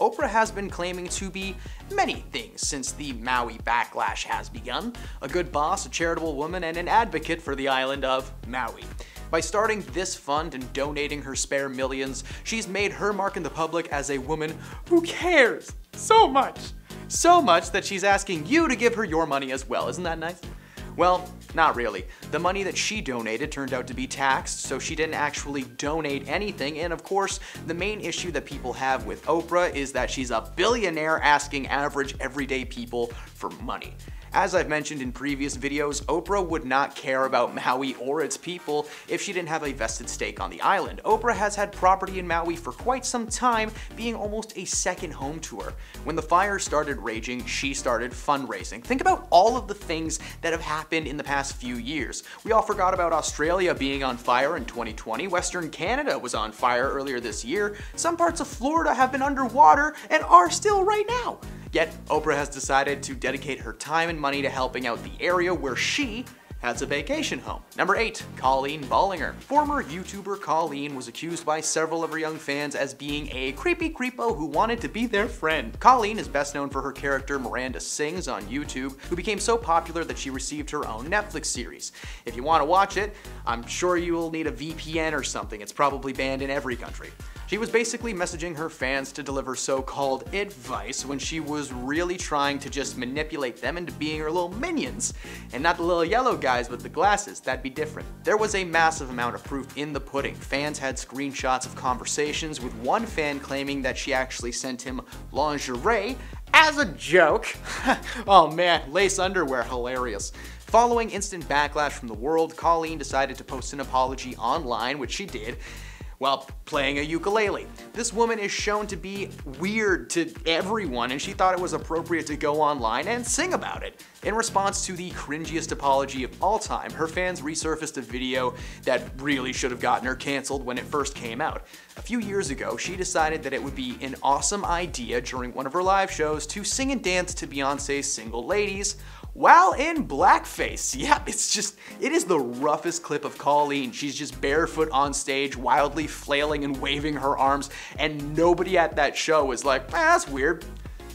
Oprah has been claiming to be many things since the Maui backlash has begun. A good boss, a charitable woman, and an advocate for the island of Maui. By starting this fund and donating her spare millions, she's made her mark in the public as a woman who cares so much. So much that she's asking you to give her your money as well. Isn't that nice? Well, not really. The money that she donated turned out to be taxed, so she didn't actually donate anything, and of course, the main issue that people have with Oprah is that she's a billionaire asking average, everyday people for money. As I've mentioned in previous videos, Oprah would not care about Maui or its people if she didn't have a vested stake on the island. Oprah has had property in Maui for quite some time, being almost a second home to her. When the fires started raging, she started fundraising. Think about all of the things that have happened in the past few years. We all forgot about Australia being on fire in 2020. Western Canada was on fire earlier this year. Some parts of Florida have been underwater and are still right now. Yet, Oprah has decided to dedicate her time and money to helping out the area where she has a vacation home. Number 8. Colleen Ballinger. Former YouTuber Colleen was accused by several of her young fans as being a creepy creepo who wanted to be their friend. Colleen is best known for her character Miranda Sings on YouTube, who became so popular that she received her own Netflix series. If you want to watch it, I'm sure you will need a VPN or something. It's probably banned in every country. She was basically messaging her fans to deliver so-called advice when she was really trying to just manipulate them into being her little minions. And not the little yellow guys with the glasses, that'd be different. There was a massive amount of proof in the pudding. Fans had screenshots of conversations, with one fan claiming that she actually sent him lingerie as a joke. Oh man, lace underwear, hilarious. Following instant backlash from the world, Colleen decided to post an apology online, which she did, while playing a ukulele. This woman is shown to be weird to everyone, and she thought it was appropriate to go online and sing about it. In response to the cringiest apology of all time, her fans resurfaced a video that really should have gotten her canceled when it first came out. A few years ago, she decided that it would be an awesome idea during one of her live shows to sing and dance to Beyonce's Single Ladies, while in blackface. Yeah, it is the roughest clip of Colleen. She's just barefoot on stage, wildly flailing and waving her arms, and nobody at that show is like, that's weird.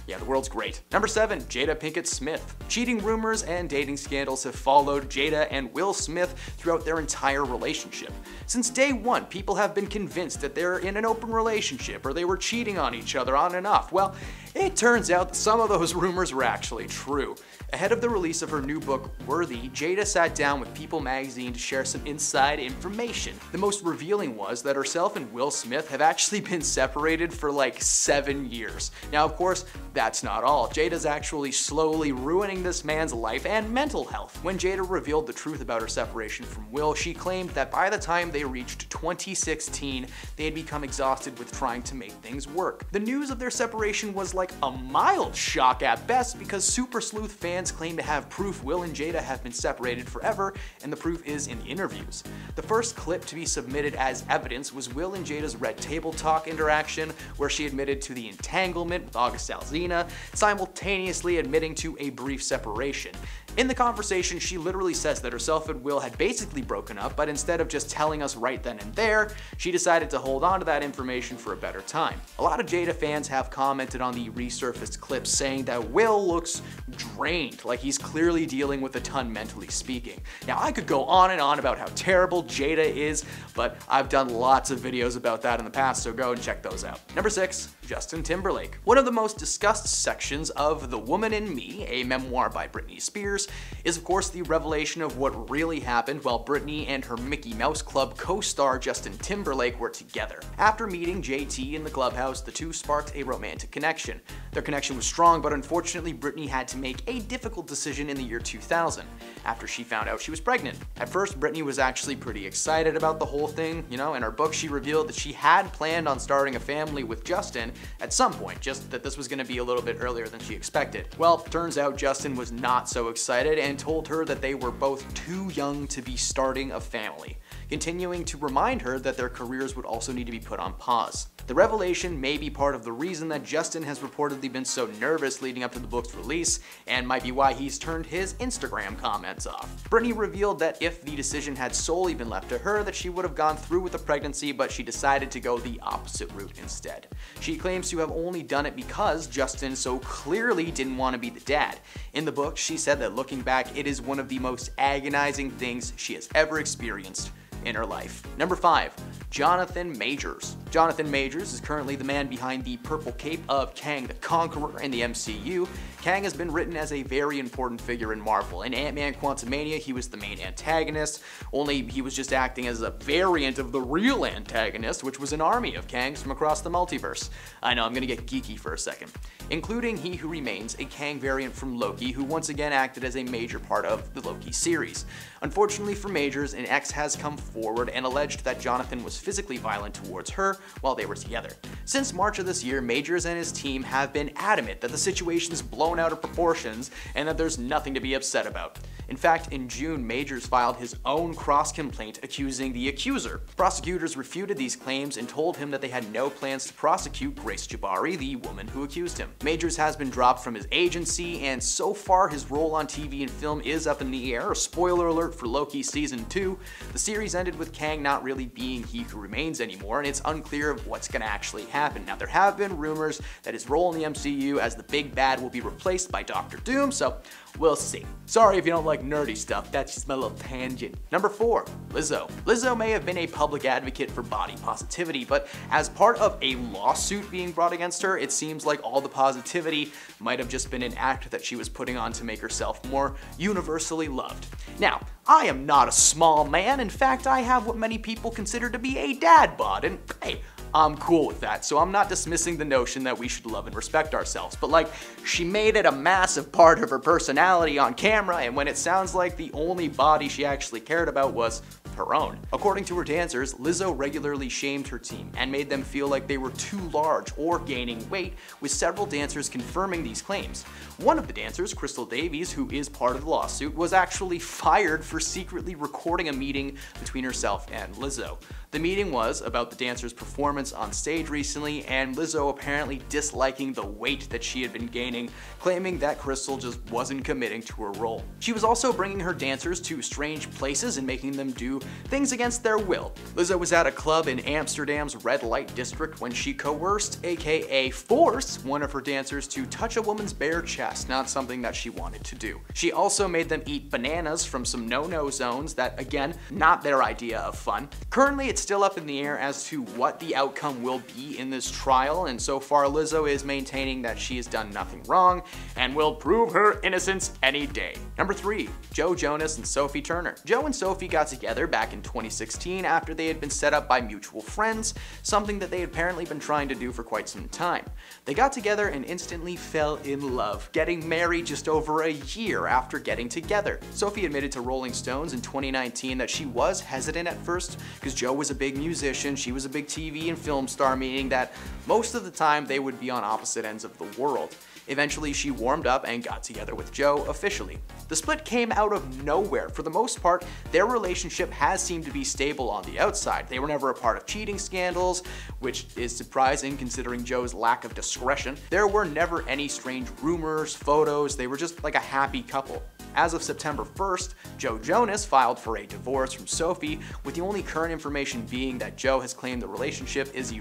Yeah, the world's great. Number 7, Jada Pinkett Smith. Cheating rumors and dating scandals have followed Jada and Will Smith throughout their entire relationship. Since day one, people have been convinced that they're in an open relationship or they were cheating on each other on and off. Well, it turns out that some of those rumors were actually true. Ahead of the release of her new book, Worthy, Jada sat down with People magazine to share some inside information. The most revealing was that herself and Will Smith have actually been separated for like 7 years. Now, of course, that's not all. Jada's actually slowly ruining this man's life and mental health. When Jada revealed the truth about her separation from Will, she claimed that by the time they reached 2016, they had become exhausted with trying to make things work. The news of their separation was like a mild shock at best, because Super Sleuth fans claim to have proof Will and Jada have been separated forever, and the proof is in the interviews. The first clip to be submitted as evidence was Will and Jada's Red Table Talk interaction, where she admitted to the entanglement with August Alsina, simultaneously admitting to a brief separation. In the conversation, she literally says that herself and Will had basically broken up, but instead of just telling us right then and there, she decided to hold on to that information for a better time. A lot of Jada fans have commented on the resurfaced clips, saying that Will looks drained, like he's clearly dealing with a ton mentally speaking. Now, I could go on and on about how terrible Jada is, but I've done lots of videos about that in the past, so go and check those out. Number 6, Justin Timberlake. One of the most discussed sections of The Woman in Me, a memoir by Britney Spears, is of course the revelation of what really happened while Britney and her Mickey Mouse Club co-star Justin Timberlake were together. After meeting JT in the clubhouse, the two sparked a romantic connection. Their connection was strong, but unfortunately Britney had to make a difficult decision in the year 2000, after she found out she was pregnant. At first, Britney was actually pretty excited about the whole thing. In her book she revealed that she had planned on starting a family with Justin at some point, just that this was going to be a little bit earlier than she expected. Well, turns out Justin was not so excited and told her that they were both too young to be starting a family, continuing to remind her that their careers would also need to be put on pause. The revelation may be part of the reason that Justin has reportedly been so nervous leading up to the book's release, and might be why he's turned his Instagram comments off. Britney revealed that if the decision had solely been left to her, that she would have gone through with the pregnancy, but she decided to go the opposite route instead. She claims to have only done it because Justin so clearly didn't want to be the dad. In the book, she said that looking back, it is one of the most agonizing things she has ever experienced in her life. Number 5, Jonathan Majors. Jonathan Majors is currently the man behind the purple cape of Kang the Conqueror in the MCU. Kang has been written as a very important figure in Marvel. In Ant-Man Quantumania, he was the main antagonist, only he was just acting as a variant of the real antagonist, which was an army of Kangs from across the multiverse. I know, I'm gonna get geeky for a second. Including He Who Remains, a Kang variant from Loki, who once again acted as a major part of the Loki series. Unfortunately for Majors, an ex has come forward and alleged that Jonathan was physically violent towards her while they were together. Since March of this year, Majors and his team have been adamant that the situation's blown out of proportions and that there's nothing to be upset about. In fact, in June, Majors filed his own cross-complaint accusing the accuser. Prosecutors refuted these claims and told him that they had no plans to prosecute Grace Jabari, the woman who accused him. Majors has been dropped from his agency, and so far his role on TV and film is up in the air. Spoiler alert for Loki Season 2. The series ended with Kang not really being He Who Remains anymore, and it's unclear of what's gonna actually happen. Now, there have been rumors that his role in the MCU as the big bad will be replaced by Doctor Doom, so we'll see. Sorry if you don't like nerdy stuff, that's just my little tangent. Number 4, Lizzo. Lizzo may have been a public advocate for body positivity, but as part of a lawsuit being brought against her, it seems like all the positivity might have just been an act that she was putting on to make herself more universally loved. Now, I am not a small man. In fact, I have what many people consider to be a dad bod, and hey, I'm cool with that, so I'm not dismissing the notion that we should love and respect ourselves, but like, she made it a massive part of her personality on camera, and when it sounds like the only body she actually cared about was her own. According to her dancers, Lizzo regularly shamed her team and made them feel like they were too large or gaining weight, with several dancers confirming these claims. One of the dancers, Crystal Davies, who is part of the lawsuit, was actually fired for secretly recording a meeting between herself and Lizzo. The meeting was about the dancer's performance on stage recently, and Lizzo apparently disliking the weight that she had been gaining, claiming that Crystal just wasn't committing to her role. She was also bringing her dancers to strange places and making them do things against their will. Lizzo was at a club in Amsterdam's red light district when she coerced, aka forced, one of her dancers to touch a woman's bare chest, not something that she wanted to do. She also made them eat bananas from some no-no zones that, again, not their idea of fun. Currently, it's still up in the air as to what the outcome outcome will be in this trial, and so far Lizzo is maintaining that she has done nothing wrong and will prove her innocence any day. Number 3, Joe Jonas and Sophie Turner. Joe and Sophie got together back in 2016 after they had been set up by mutual friends, something that they had apparently been trying to do for quite some time. They got together and instantly fell in love, getting married just over a year after getting together. Sophie admitted to Rolling Stones in 2019 that she was hesitant at first because Joe was a big musician, she was a big TV and film star, meaning that most of the time they would be on opposite ends of the world. Eventually, she warmed up and got together with Joe officially. The split came out of nowhere. For the most part, their relationship has seemed to be stable on the outside. They were never a part of cheating scandals, which is surprising considering Joe's lack of discretion. There were never any strange rumors, photos, they were just like a happy couple. As of September 1st, Joe Jonas filed for a divorce from Sophie, with the only current information being that Joe has claimed the relationship is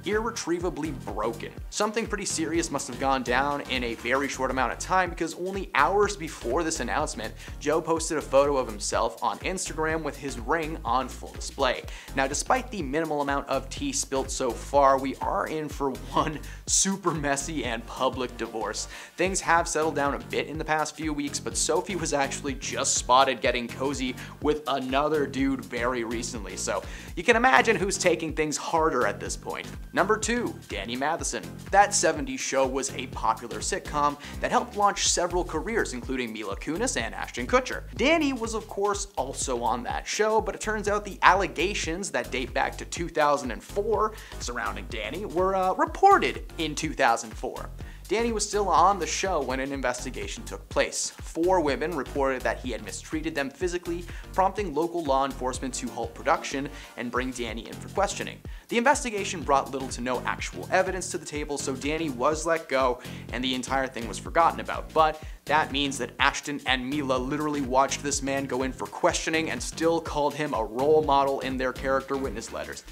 irretrievably broken. Something pretty serious must have gone down in a very short amount of time, because only hours before this announcement, Joe posted a photo of himself on Instagram with his ring on full display. Now, despite the minimal amount of tea spilt so far, we are in for one super messy and public divorce. Things have settled down a bit in the past few weeks, but Sophie was actually just spotted getting cozy with another dude very recently, so you can imagine who's taking things harder at this point. Number 2, Danny Matheson. That 70s Show was a popular sitcom that helped launch several careers, including Mila Kunis and Ashton Kutcher. Danny was of course also on that show, but it turns out the allegations that date back to 2004 surrounding Danny were reported in 2004. Danny was still on the show when an investigation took place. 4 women reported that he had mistreated them physically, prompting local law enforcement to halt production and bring Danny in for questioning. The investigation brought little to no actual evidence to the table, so Danny was let go and the entire thing was forgotten about. But that means that Ashton and Mila literally watched this man go in for questioning and still called him a role model in their character witness letters.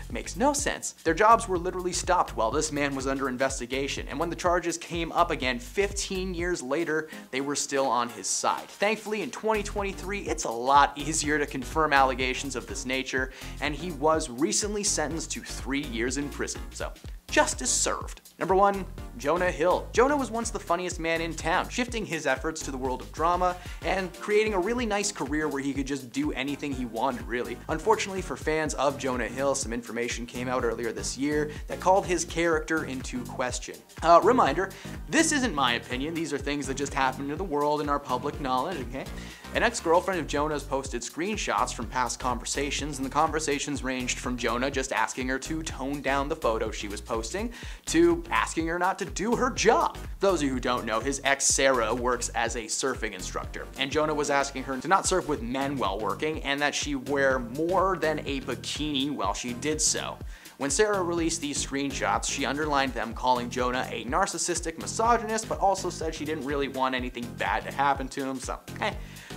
It makes no sense. Their jobs were literally stopped while this man was under investigation, and when the charges came up again 15 years later, they were still on his side. Thankfully, in 2023, it's a lot easier to confirm allegations of this nature, and he was recently sentenced to 3 years in prison. So, justice served. Number 1, Jonah Hill. Jonah was once the funniest man in town, shifting his efforts to the world of drama and creating a really nice career where he could just do anything he wanted, really. Unfortunately for fans of Jonah Hill, some information came out earlier this year that called his character into question. Reminder, this isn't my opinion, these are things that just happen in the world and are public knowledge, okay? An ex-girlfriend of Jonah's posted screenshots from past conversations, and the conversations ranged from Jonah just asking her to tone down the photo she was posting, to asking her not to do her job. For those of you who don't know, his ex Sarah works as a surfing instructor, and Jonah was asking her to not surf with men while working, and that she wear more than a bikini while she did so. When Sarah released these screenshots, she underlined them, calling Jonah a narcissistic misogynist, but also said she didn't really want anything bad to happen to him, so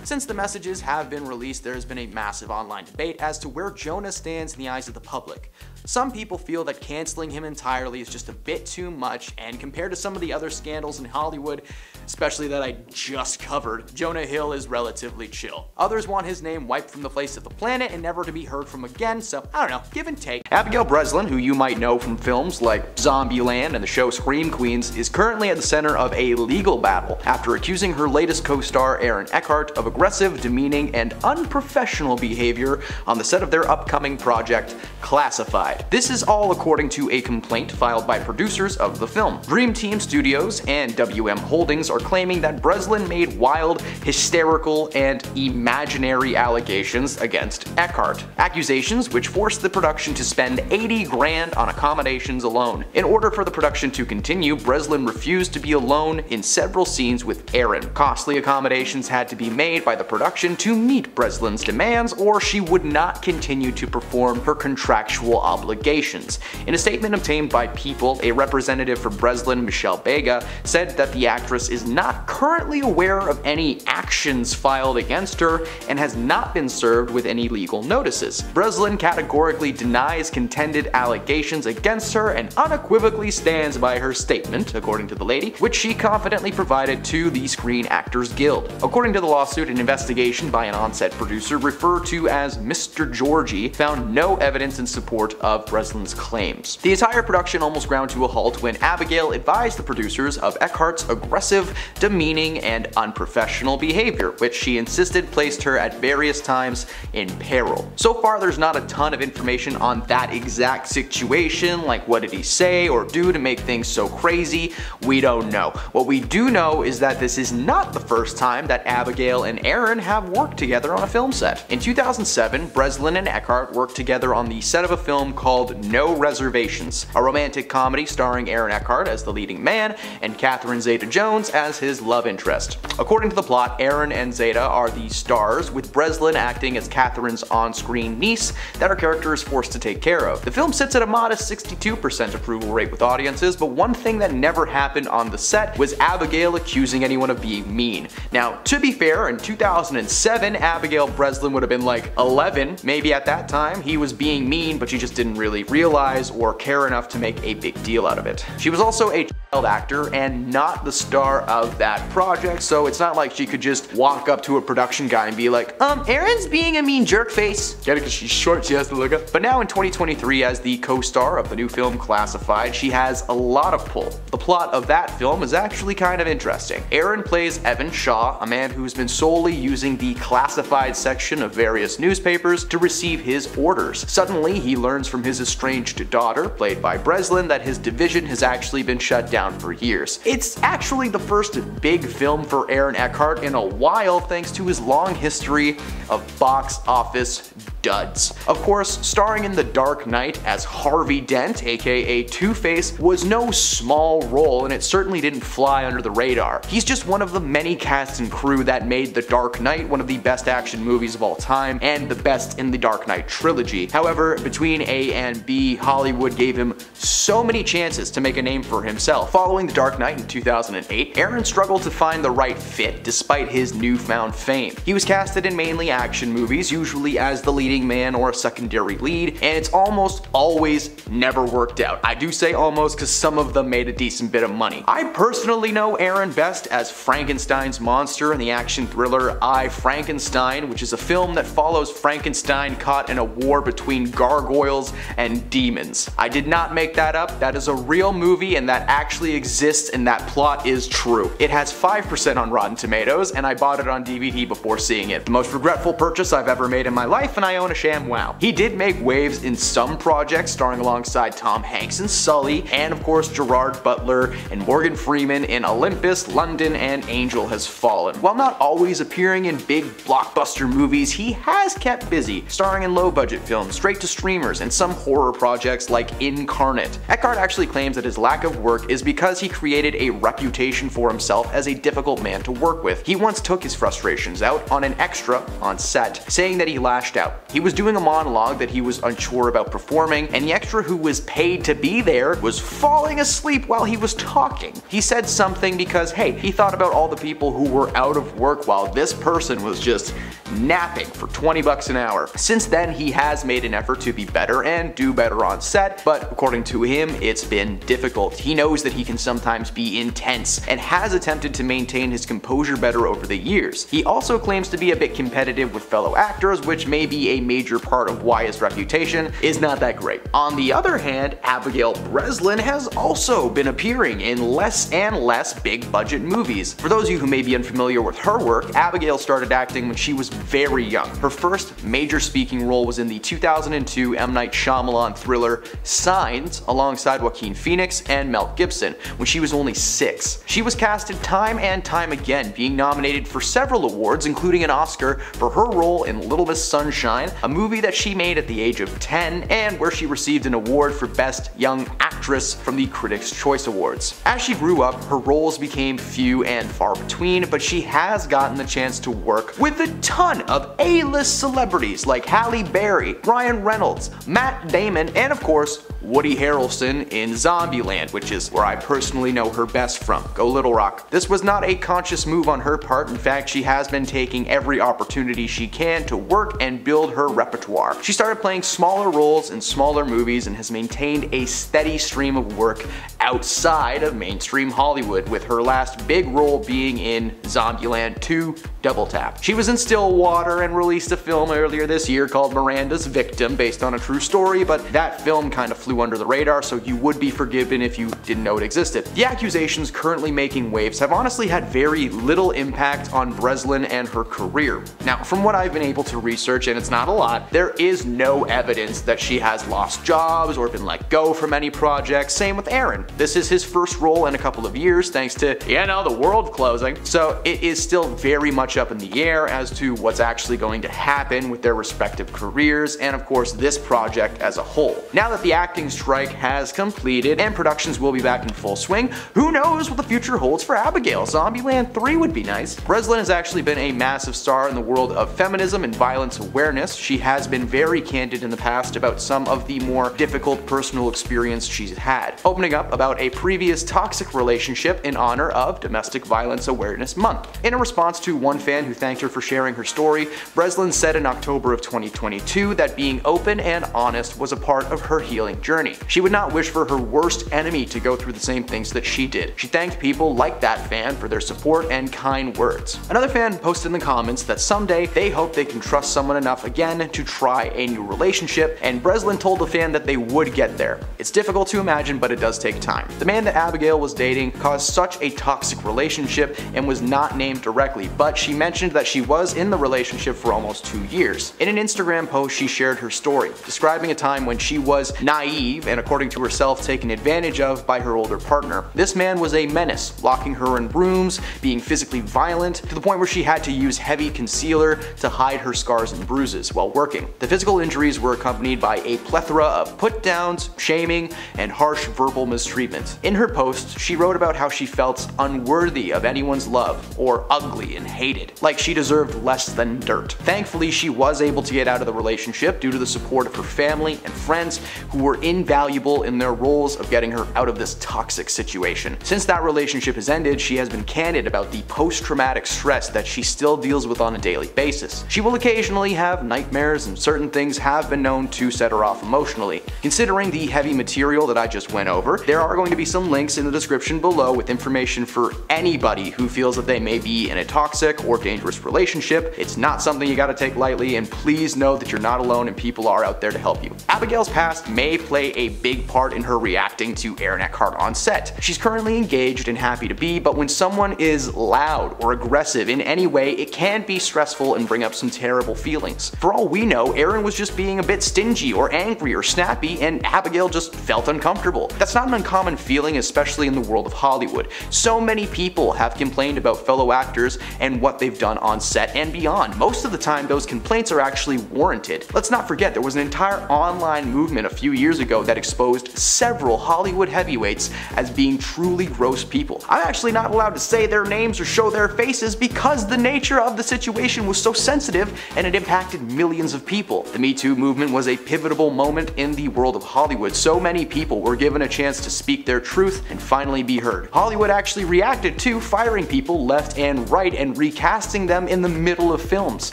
Since the messages have been released, there has been a massive online debate as to where Jonah stands in the eyes of the public. Some people feel that canceling him entirely is just a bit too much, and compared to some of the other scandals in Hollywood, especially that I just covered, Jonah Hill is relatively chill. Others want his name wiped from the face of the planet and never to be heard from again, so I don't know, give and take. Abigail Breslin, who you might know from films like Zombieland and the show Scream Queens, is currently at the center of a legal battle after accusing her latest co-star Aaron Eckhart of aggressive, demeaning, and unprofessional behavior on the set of their upcoming project, Classified. This is all according to a complaint filed by producers of the film. Dream Team Studios and WM Holdings are claiming that Breslin made wild, hysterical, and imaginary allegations against Eckhart. Accusations which forced the production to spend $80 grand on accommodations alone. In order for the production to continue, Breslin refused to be alone in several scenes with Aaron. Costly accommodations had to be made by the production to meet Breslin's demands, or she would not continue to perform her contractual obligations. In a statement obtained by People, a representative for Breslin, Michelle Bega, said that the actress is not currently aware of any actions filed against her and has not been served with any legal notices. Breslin categorically denies contended allegations against her and unequivocally stands by her statement, according to the lady, which she confidently provided to the Screen Actors Guild. According to the lawsuit, lawsuit and investigation by an on-set producer referred to as Mr. Georgie found no evidence in support of Breslin's claims. The entire production almost ground to a halt when Abigail advised the producers of Eckhart's aggressive, demeaning, and unprofessional behavior, which she insisted placed her at various times in peril. So far, there's not a ton of information on that exact situation, like what did he say or do to make things so crazy. We don't know. What we do know is that this is not the first time that Abigail and Aaron have worked together on a film set. In 2007, Breslin and Eckhart worked together on the set of a film called No Reservations, a romantic comedy starring Aaron Eckhart as the leading man and Catherine Zeta-Jones as his love interest. According to the plot, Aaron and Zeta are the stars, with Breslin acting as Catherine's on-screen niece that her character is forced to take care of. The film sits at a modest 62% approval rate with audiences, but one thing that never happened on the set was Abigail accusing anyone of being mean. Now, to be fair, in 2007, Abigail Breslin would have been like 11. Maybe at that time he was being mean, but she just didn't really realize or care enough to make a big deal out of it. She was also a child actor and not the star of that project, so it's not like she could just walk up to a production guy and be like, Aaron's being a mean jerk face. Get it? Because she's short, she has to look up. But now in 2023, as the co-star of the new film Classified, she has a lot of pull. The plot of that film is actually kind of interesting. Aaron plays Evan Shaw, a man who's been solely using the classified section of various newspapers to receive his orders. Suddenly, he learns from his estranged daughter, played by Breslin, that his division has actually been shut down for years. It's actually the first big film for Aaron Eckhart in a while, thanks to his long history of box office duds. Of course, starring in The Dark Knight as Harvey Dent, aka Two-Face, was no small role, and it certainly didn't fly under the radar. He's just one of the many cast and crew that made The Dark Knight one of the best action movies of all time, and the best in the Dark Knight trilogy. However, between A and B, Hollywood gave him so many chances to make a name for himself. Following The Dark Knight in 2008, Aaron struggled to find the right fit despite his newfound fame. He was casted in mainly action movies, usually as the leading man or a secondary lead, and it's almost always never worked out. I do say almost because some of them made a decent bit of money. I personally know Aaron best as Frankenstein's monster in the action thriller I, Frankenstein, which is a film that follows Frankenstein caught in a war between gargoyles and demons. I did not make that up. That is a real movie, and that actually exists, and that plot is true. It has 5% on Rotten Tomatoes, and I bought it on DVD before seeing it. The most regretful purchase I've ever made in my life, and I own a ShamWow. He did make waves in some projects, starring alongside Tom Hanks in Sully, and of course Gerard Butler and Morgan Freeman in Olympus, London, and Angel Has Fallen. While not always appearing in big blockbuster movies, he has kept busy, starring in low-budget films, straight to streamers, and some horror projects like Incarnate. Eckhart actually claims that his lack of work is because he created a reputation for himself as a difficult man to work with. He once took his frustrations out on an extra on set, saying that he lashed out. He was doing a monologue that he was unsure about performing, and the extra who was paid to be there was falling asleep while he was talking. He said something because, hey, he thought about all the people who were out of work while this person was just napping for 20 bucks an hour. Since then, he has made an effort to be better and do better on set, but according to him, it's been difficult. He knows that he can sometimes be intense and has attempted to maintain his composure better over the years. He also claims to be a bit competitive with fellow actors, which may be a major part of why his reputation is not that great. On the other hand, Abigail Breslin has also been appearing in less and less big budget movies. For those of you who may be unfamiliar with her work, Abigail started acting when she was very young. Her first major speaking role was in the 2002 M. Night Shyamalan thriller Signs alongside Joaquin Phoenix and Mel Gibson when she was only 6. She was casted time and time again, being nominated for several awards, including an Oscar for her role in Little Miss Sunshine, a movie that she made at the age of 10 and where she received an award for Best Young Actress from the Critics' Choice Awards. As she grew up, her roles became few and far between, but she has gotten the chance to work with a ton of A-list celebrities like Halle Berry, Ryan Reynolds, Matt Damon, and of course, Woody Harrelson in Zombieland, which is where I personally know her best from. Go Little Rock. This was not a conscious move on her part. In fact, she has been taking every opportunity she can to work and build her repertoire. She started playing smaller roles in smaller movies and has maintained a steady stream of work outside of mainstream Hollywood, with her last big role being in Zombieland 2: Double tap. She was in Stillwater and released a film earlier this year called Miranda's Victim, based on a true story, but that film kind of flew under the radar, so you would be forgiven if you didn't know it existed. The accusations currently making waves have honestly had very little impact on Breslin and her career. Now, from what I've been able to research, and it's not a lot, there is no evidence that she has lost jobs or been let go from any projects. Same with Aaron. This is his first role in a couple of years thanks to, the world closing. So it is still very much up in the air as to what's actually going to happen with their respective careers and of course this project as a whole. Now that the acting strike has completed and productions will be back in full swing, who knows what the future holds for Abigail? Zombieland 3 would be nice. Breslin has actually been a massive star in the world of feminism and violence awareness. She has been very candid in the past about some of the more difficult personal experience she's had, opening up about a previous toxic relationship in honor of Domestic Violence Awareness Month. In a response to one fan who thanked her for sharing her story, Breslin said in October of 2022 that being open and honest was a part of her healing journey. She would not wish for her worst enemy to go through the same things that she did. She thanked people like that fan for their support and kind words. Another fan posted in the comments that someday they hope they can trust someone enough again to try a new relationship, and Breslin told the fan that they would get there. It's difficult to imagine, but it does take time. The man that Abigail was dating caused such a toxic relationship and was not named directly, but she mentioned that she was in the relationship for almost 2 years. In an Instagram post, she shared her story, describing a time when she was naive and, according to herself, taken advantage of by her older partner. This man was a menace, locking her in rooms, being physically violent, to the point where she had to use heavy concealer to hide her scars and bruises while working. The physical injuries were accompanied by a plethora of put-downs, shaming, and harsh verbal mistreatment. In her post, she wrote about how she felt unworthy of anyone's love, or ugly and hated, like she deserved less than dirt. Thankfully, she was able to get out of the relationship due to the support of her family and friends who were invaluable in their roles of getting her out of this toxic situation. Since that relationship has ended, she has been candid about the post-traumatic stress that she still deals with on a daily basis. She will occasionally have nightmares, and certain things have been known to set her off emotionally. Considering the heavy material that I just went over, there are going to be some links in the description below with information for anybody who feels that they may be in a toxic or dangerous relationship. It's not something you gotta take lightly, and please know that you're not alone and people are out there to help you. Abigail's past may play a big part in her reacting to Aaron Eckhart on set. She's currently engaged and happy to be, but when someone is loud or aggressive in any way, it can be stressful and bring up some terrible feelings. For all we know, Aaron was just being a bit stingy or angry or snappy, and Abigail just felt uncomfortable. That's not an uncommon feeling, especially in the world of Hollywood. So many people have complained about fellow actors and what they've done on set and beyond. Most of the time, those complaints are actually warranted. Let's not forget, there was an entire online movement a few years ago that exposed several Hollywood heavyweights as being truly gross people. I'm actually not allowed to say their names or show their faces because the nature of the situation was so sensitive and it impacted millions of people. The Me Too movement was a pivotal moment in the world of Hollywood. So many people were given a chance to speak their truth and finally be heard. Hollywood actually reacted to firing people left and right and recasting them in the middle of films.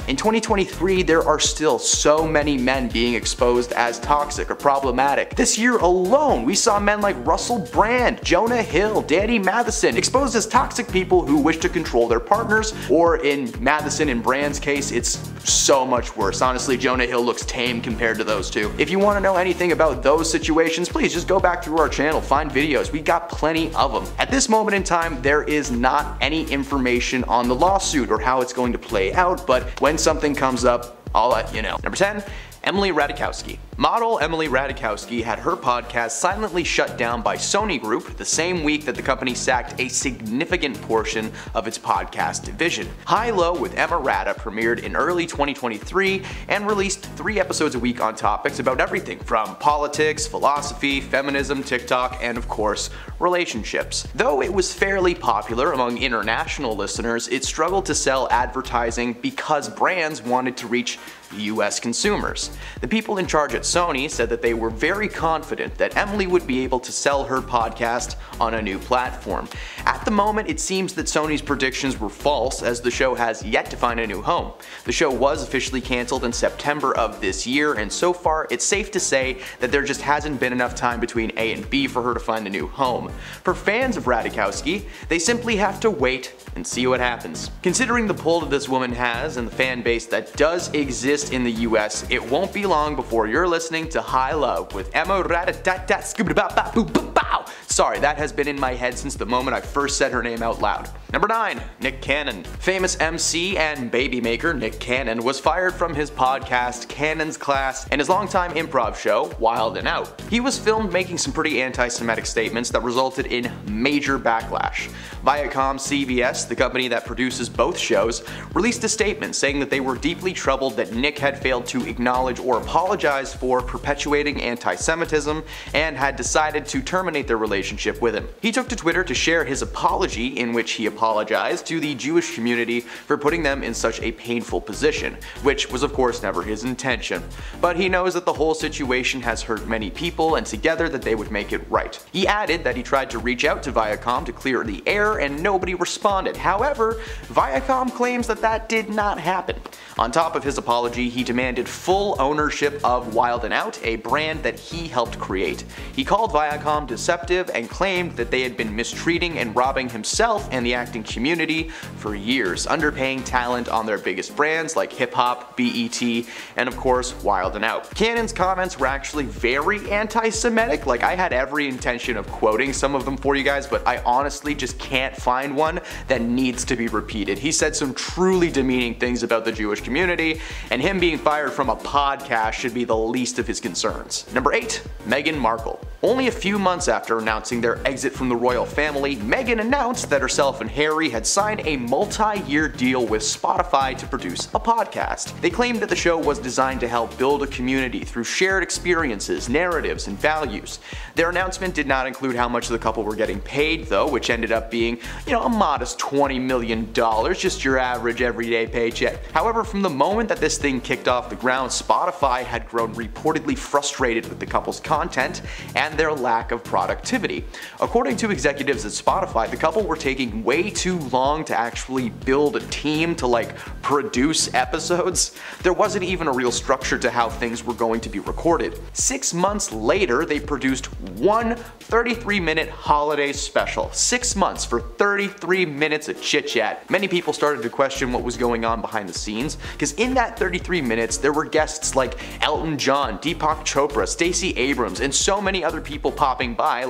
In 2023, there are still so many men being exposed as toxic or problematic. This year alone, we saw men like Russell Brand, Jonah Hill, Danny Matheson exposed as toxic people who wish to control their partners, or in Matheson and Brand's case, it's so much worse. Honestly, Jonah Hill looks tame compared to those two. If you want to know anything about those situations, please just go back through our channel, find videos. We got plenty of them. At this moment in time, there is not any information on the lawsuit or how it's going to play out, but when something comes up, I'll let you know. Number 10. Emily Ratajkowski. Model Emily Ratajkowski had her podcast silently shut down by Sony Group the same week that the company sacked a significant portion of its podcast division. High Low with Emma Rata premiered in early 2023 and released 3 episodes a week on topics about everything from politics, philosophy, feminism, TikTok, and of course, relationships. Though it was fairly popular among international listeners, it struggled to sell advertising because brands wanted to reach US consumers. The people in charge at Sony said that they were very confident that Emily would be able to sell her podcast on a new platform. At the moment, it seems that Sony's predictions were false, as the show has yet to find a new home. The show was officially cancelled in September of this year, and so far it's safe to say that there just hasn't been enough time between A and B for her to find a new home. For fans of Radikowski, they simply have to wait and see what happens. Considering the pull that this woman has and the fan base that does exist in the US, it won't be long before you're listening to High Love with Emma Ratatata Scooby-Ba-Ba Boo-Ba-Bow. Sorry, that has been in my head since the moment I first said her name out loud. Number 9. Nick Cannon. Famous MC and baby maker Nick Cannon was fired from his podcast Cannon's Class and his longtime improv show Wild 'N Out. He was filmed making some pretty anti-Semitic statements that resulted in major backlash. Viacom CBS, the company that produces both shows, released a statement saying that they were deeply troubled that Nick had failed to acknowledge or apologize for perpetuating anti-Semitism and had decided to terminate their relationship with him. He took to Twitter to share his apology, in which he apologized to the Jewish community for putting them in such a painful position, which was of course never his intention. But he knows that the whole situation has hurt many people, and together that they would make it right. He added that he tried to reach out to Viacom to clear the air and nobody responded. However, Viacom claims that that did not happen. On top of his apology, he demanded full ownership of Wild 'N Out, a brand that he helped create. He called Viacom deceptive and claimed that they had been mistreating and robbing himself and the acting community for years, underpaying talent on their biggest brands like hip hop, BET, and of course Wild 'N Out. Cannon's comments were actually very anti-Semitic. Like, I had every intention of quoting some of them for you guys, but I honestly just can't find one that needs to be repeated. He said some truly demeaning things about the Jewish community, and him being fired from a podcast should be the least of his concerns. Number 8. Meghan Markle. Only a few months after announcing their exit from the royal family, Meghan announced that herself and Harry had signed a multi-year deal with Spotify to produce a podcast. They claimed that the show was designed to help build a community through shared experiences, narratives, and values. Their announcement did not include how much the couple were getting paid though, which ended up being, a modest $20 million, just your average everyday paycheck. However, from the moment that this thing kicked off the ground, Spotify had grown reportedly frustrated with the couple's content and their lack of productivity. According to executives at Spotify, the couple were taking way too long to actually build a team to produce episodes. There wasn't even a real structure to how things were going to be recorded. 6 months later, they produced one 33-minute holiday special. 6 months for 33 minutes of chit-chat. Many people started to question what was going on behind the scenes, because in that 33 minutes there were guests like Elton John, Deepak Chopra, Stacey Abrams, and so many other people popping by.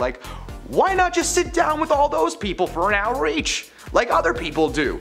Why not just sit down with all those people for an hour each, like other people do?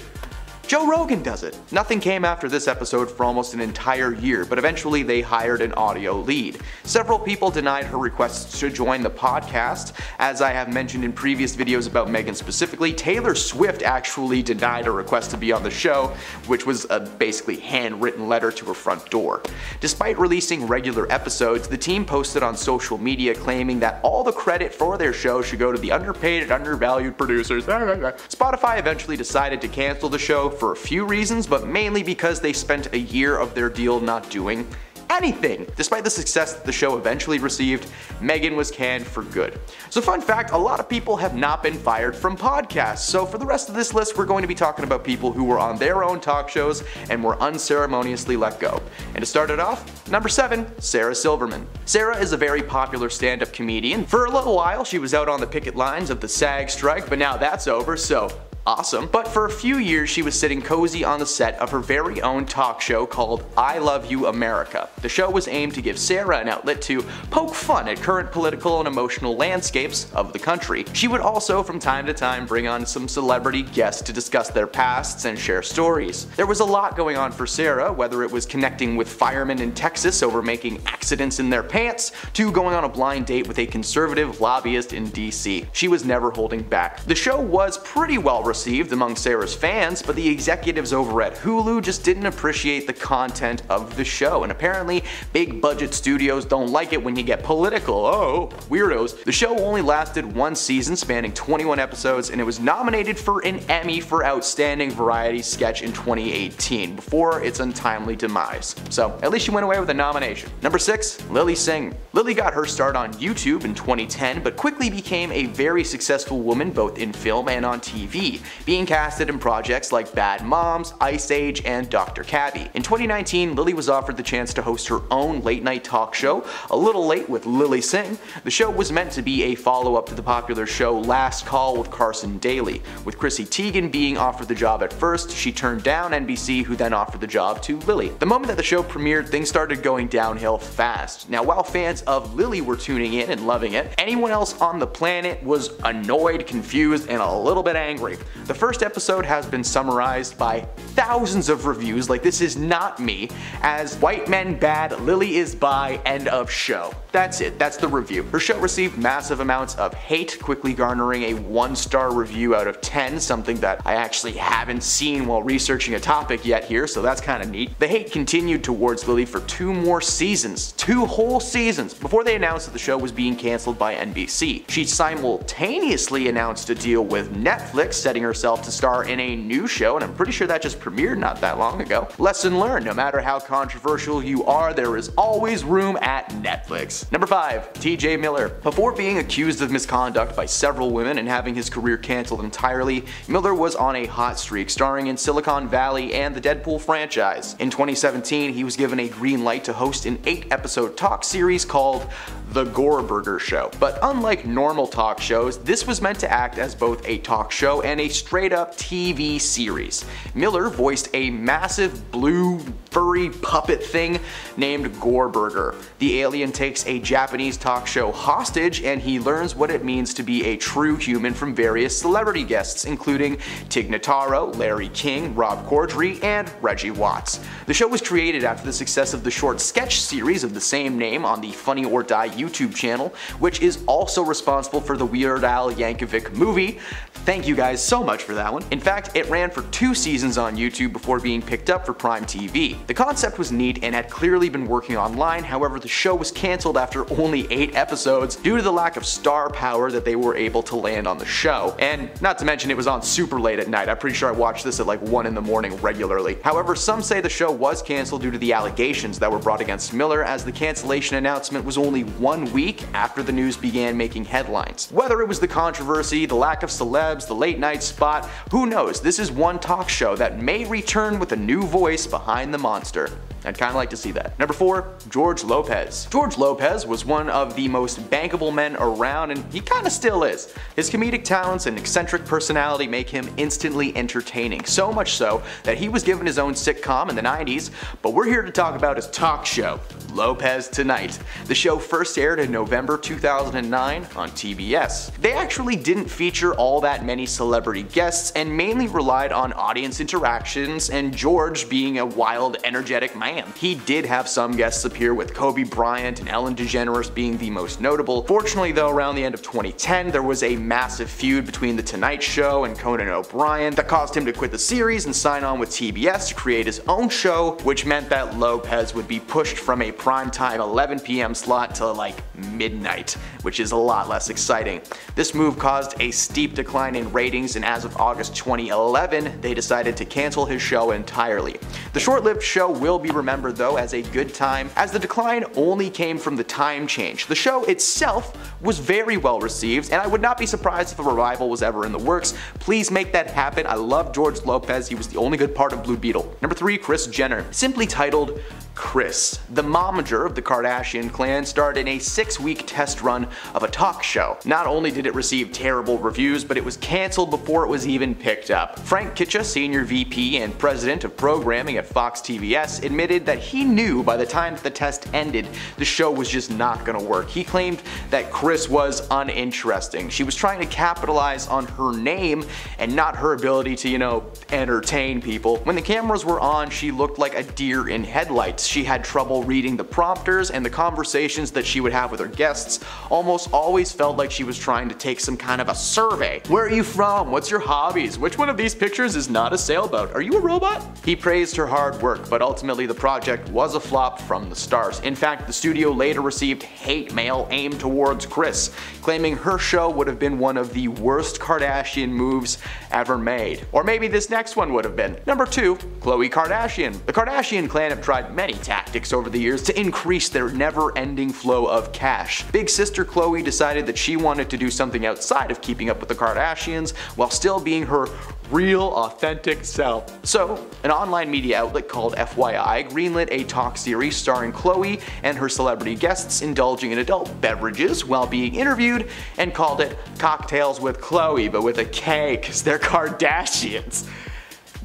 Joe Rogan does it. Nothing came after this episode for almost an entire year, but eventually they hired an audio lead. Several people denied her requests to join the podcast. As I have mentioned in previous videos about Meghan specifically, Taylor Swift actually denied a request to be on the show, which was a basically handwritten letter to her front door. Despite releasing regular episodes, the team posted on social media claiming that all the credit for their show should go to the underpaid and undervalued producers. Spotify eventually decided to cancel the show for a few reasons, but mainly because they spent a year of their deal not doing anything. Despite the success that the show eventually received, Meghan was canned for good. So fun fact, a lot of people have not been fired from podcasts. So for the rest of this list, we're going to be talking about people who were on their own talk shows and were unceremoniously let go. And to start it off, number 7, Sarah Silverman. Sarah is a very popular stand-up comedian. For a little while, she was out on the picket lines of the SAG strike, but now that's over, so awesome. But for a few years, she was sitting cozy on the set of her very own talk show called I Love You America. The show was aimed to give Sarah an outlet to poke fun at current political and emotional landscapes of the country. She would also from time to time bring on some celebrity guests to discuss their pasts and share stories. There was a lot going on for Sarah, whether it was connecting with firemen in Texas over making accidents in their pants, to going on a blind date with a conservative lobbyist in DC. She was never holding back. The show was pretty well received among Sarah's fans, but the executives over at Hulu just didn't appreciate the content of the show, and apparently big budget studios don't like it when you get political. Oh, weirdos. The show only lasted one season spanning 21 episodes, and it was nominated for an Emmy for Outstanding Variety Sketch in 2018 before its untimely demise. So at least she went away with a nomination. Number 6, Lilly Singh. Lilly got her start on YouTube in 2010, but quickly became a very successful woman both in film and on TV, being casted in projects like Bad Moms, Ice Age, and Dr. Cabby. In 2019, Lilly was offered the chance to host her own late-night talk show, A Little Late with Lilly Singh. The show was meant to be a follow-up to the popular show Last Call with Carson Daly, with Chrissy Teigen being offered the job at first. She turned down NBC, who then offered the job to Lilly. The moment that the show premiered, things started going downhill fast. Now, while fans of Lilly were tuning in and loving it, anyone else on the planet was annoyed, confused, and a little bit angry. The first episode has been summarized by thousands of reviews, like this is not me, as white men bad, Lilly is bi, end of show. That's it, that's the review. Her show received massive amounts of hate, quickly garnering a 1-star review out of 10, something that I actually haven't seen while researching a topic yet here, so that's kinda neat. The hate continued towards Lilly for 2 more seasons, 2 whole seasons, before they announced that the show was being cancelled by NBC. She simultaneously announced a deal with Netflix, setting herself to star in a new show, and I'm pretty sure that just premiered not that long ago. Lesson learned, no matter how controversial you are, there is always room at Netflix. Number 5, TJ Miller. Before being accused of misconduct by several women and having his career cancelled entirely, Miller was on a hot streak, starring in Silicon Valley and the Deadpool franchise. In 2017, he was given a green light to host an 8-episode talk series called The Gore Burger Show. But unlike normal talk shows, this was meant to act as both a talk show and a straight-up TV series. Miller voiced a massive blue furry puppet thing named Gore Burger. The alien takes a Japanese talk show hostage, and he learns what it means to be a true human from various celebrity guests, including Tig Notaro, Larry King, Rob Corddry, and Reggie Watts. The show was created after the success of the short sketch series of the same name on the Funny or Die YouTube channel, which is also responsible for the Weird Al Yankovic movie. Thank you guys so much for that one. In fact, it ran for 2 seasons on YouTube before being picked up for Prime TV. The concept was neat and had clearly been working online, however the show was cancelled after only 8 episodes due to the lack of star power that they were able to land on the show. And not to mention it was on super late at night. I'm pretty sure I watched this at like 1 in the morning regularly. However, some say the show was cancelled due to the allegations that were brought against Miller, as the cancellation announcement was only 1 week after the news began making headlines. Whether it was the controversy, the lack of celebs, the late night spot, who knows? This is one talk show that may return with a new voice behind the monster. I'd kinda like to see that. Number 4, George Lopez. George Lopez was one of the most bankable men around, and he kinda still is. His comedic talents and eccentric personality make him instantly entertaining, so much so that he was given his own sitcom in the 90s, but we're here to talk about his talk show, Lopez Tonight. The show first aired in November 2009 on TBS. They actually didn't feature all that many celebrity guests and mainly relied on audience interactions and George being a wild, energetic man. He did have some guests appear, with Kobe Bryant and Ellen DeGeneres being the most notable. Fortunately though, around the end of 2010, there was a massive feud between The Tonight Show and Conan O'Brien that caused him to quit the series and sign on with TBS to create his own show, which meant that Lopez would be pushed from a primetime 11 p.m. slot to like midnight, which is a lot less exciting. This move caused a steep decline in ratings, and as of August 2011, they decided to cancel his show entirely. The short-lived show will be remembered though as a good time, as the decline only came from the time change. The show itself was very well received, and I would not be surprised if a revival was ever in the works. Please make that happen. I love George Lopez, he was the only good part of Blue Beetle. Number 3, Kris Jenner. Simply titled Kris, the momager of the Kardashian clan, starred in a 6-week test run of a talk show. Not only did it receive terrible reviews, but it was cancelled before it was even picked up. Frank Kitcha, Senior VP and President of Programming at Fox TVS, admitted that he knew by the time that the test ended, the show was just not gonna work. He claimed that Kris was uninteresting. She was trying to capitalize on her name and not her ability to, entertain people. When the cameras were on, she looked like a deer in headlights. months she had trouble reading the prompters, and the conversations that she would have with her guests almost always felt like she was trying to take some kind of a survey. Where are you from? What's your hobbies? Which one of these pictures is not a sailboat? Are you a robot? He praised her hard work, but ultimately the project was a flop from the start. In fact, the studio later received hate mail aimed towards Kris, claiming her show would have been one of the worst Kardashian moves ever made. Or maybe this next one would have been. Number 2, Khloe Kardashian. The Kardashian clan have tried many tactics over the years to increase their never-ending flow of cash. Big sister Khloe decided that she wanted to do something outside of keeping up with the Kardashians while still being her real, authentic self. So, an online media outlet called FYI greenlit a talk series starring Khloe and her celebrity guests indulging in adult beverages while being interviewed, and called it Cocktails with Khloe, but with a K, because they're Kardashians.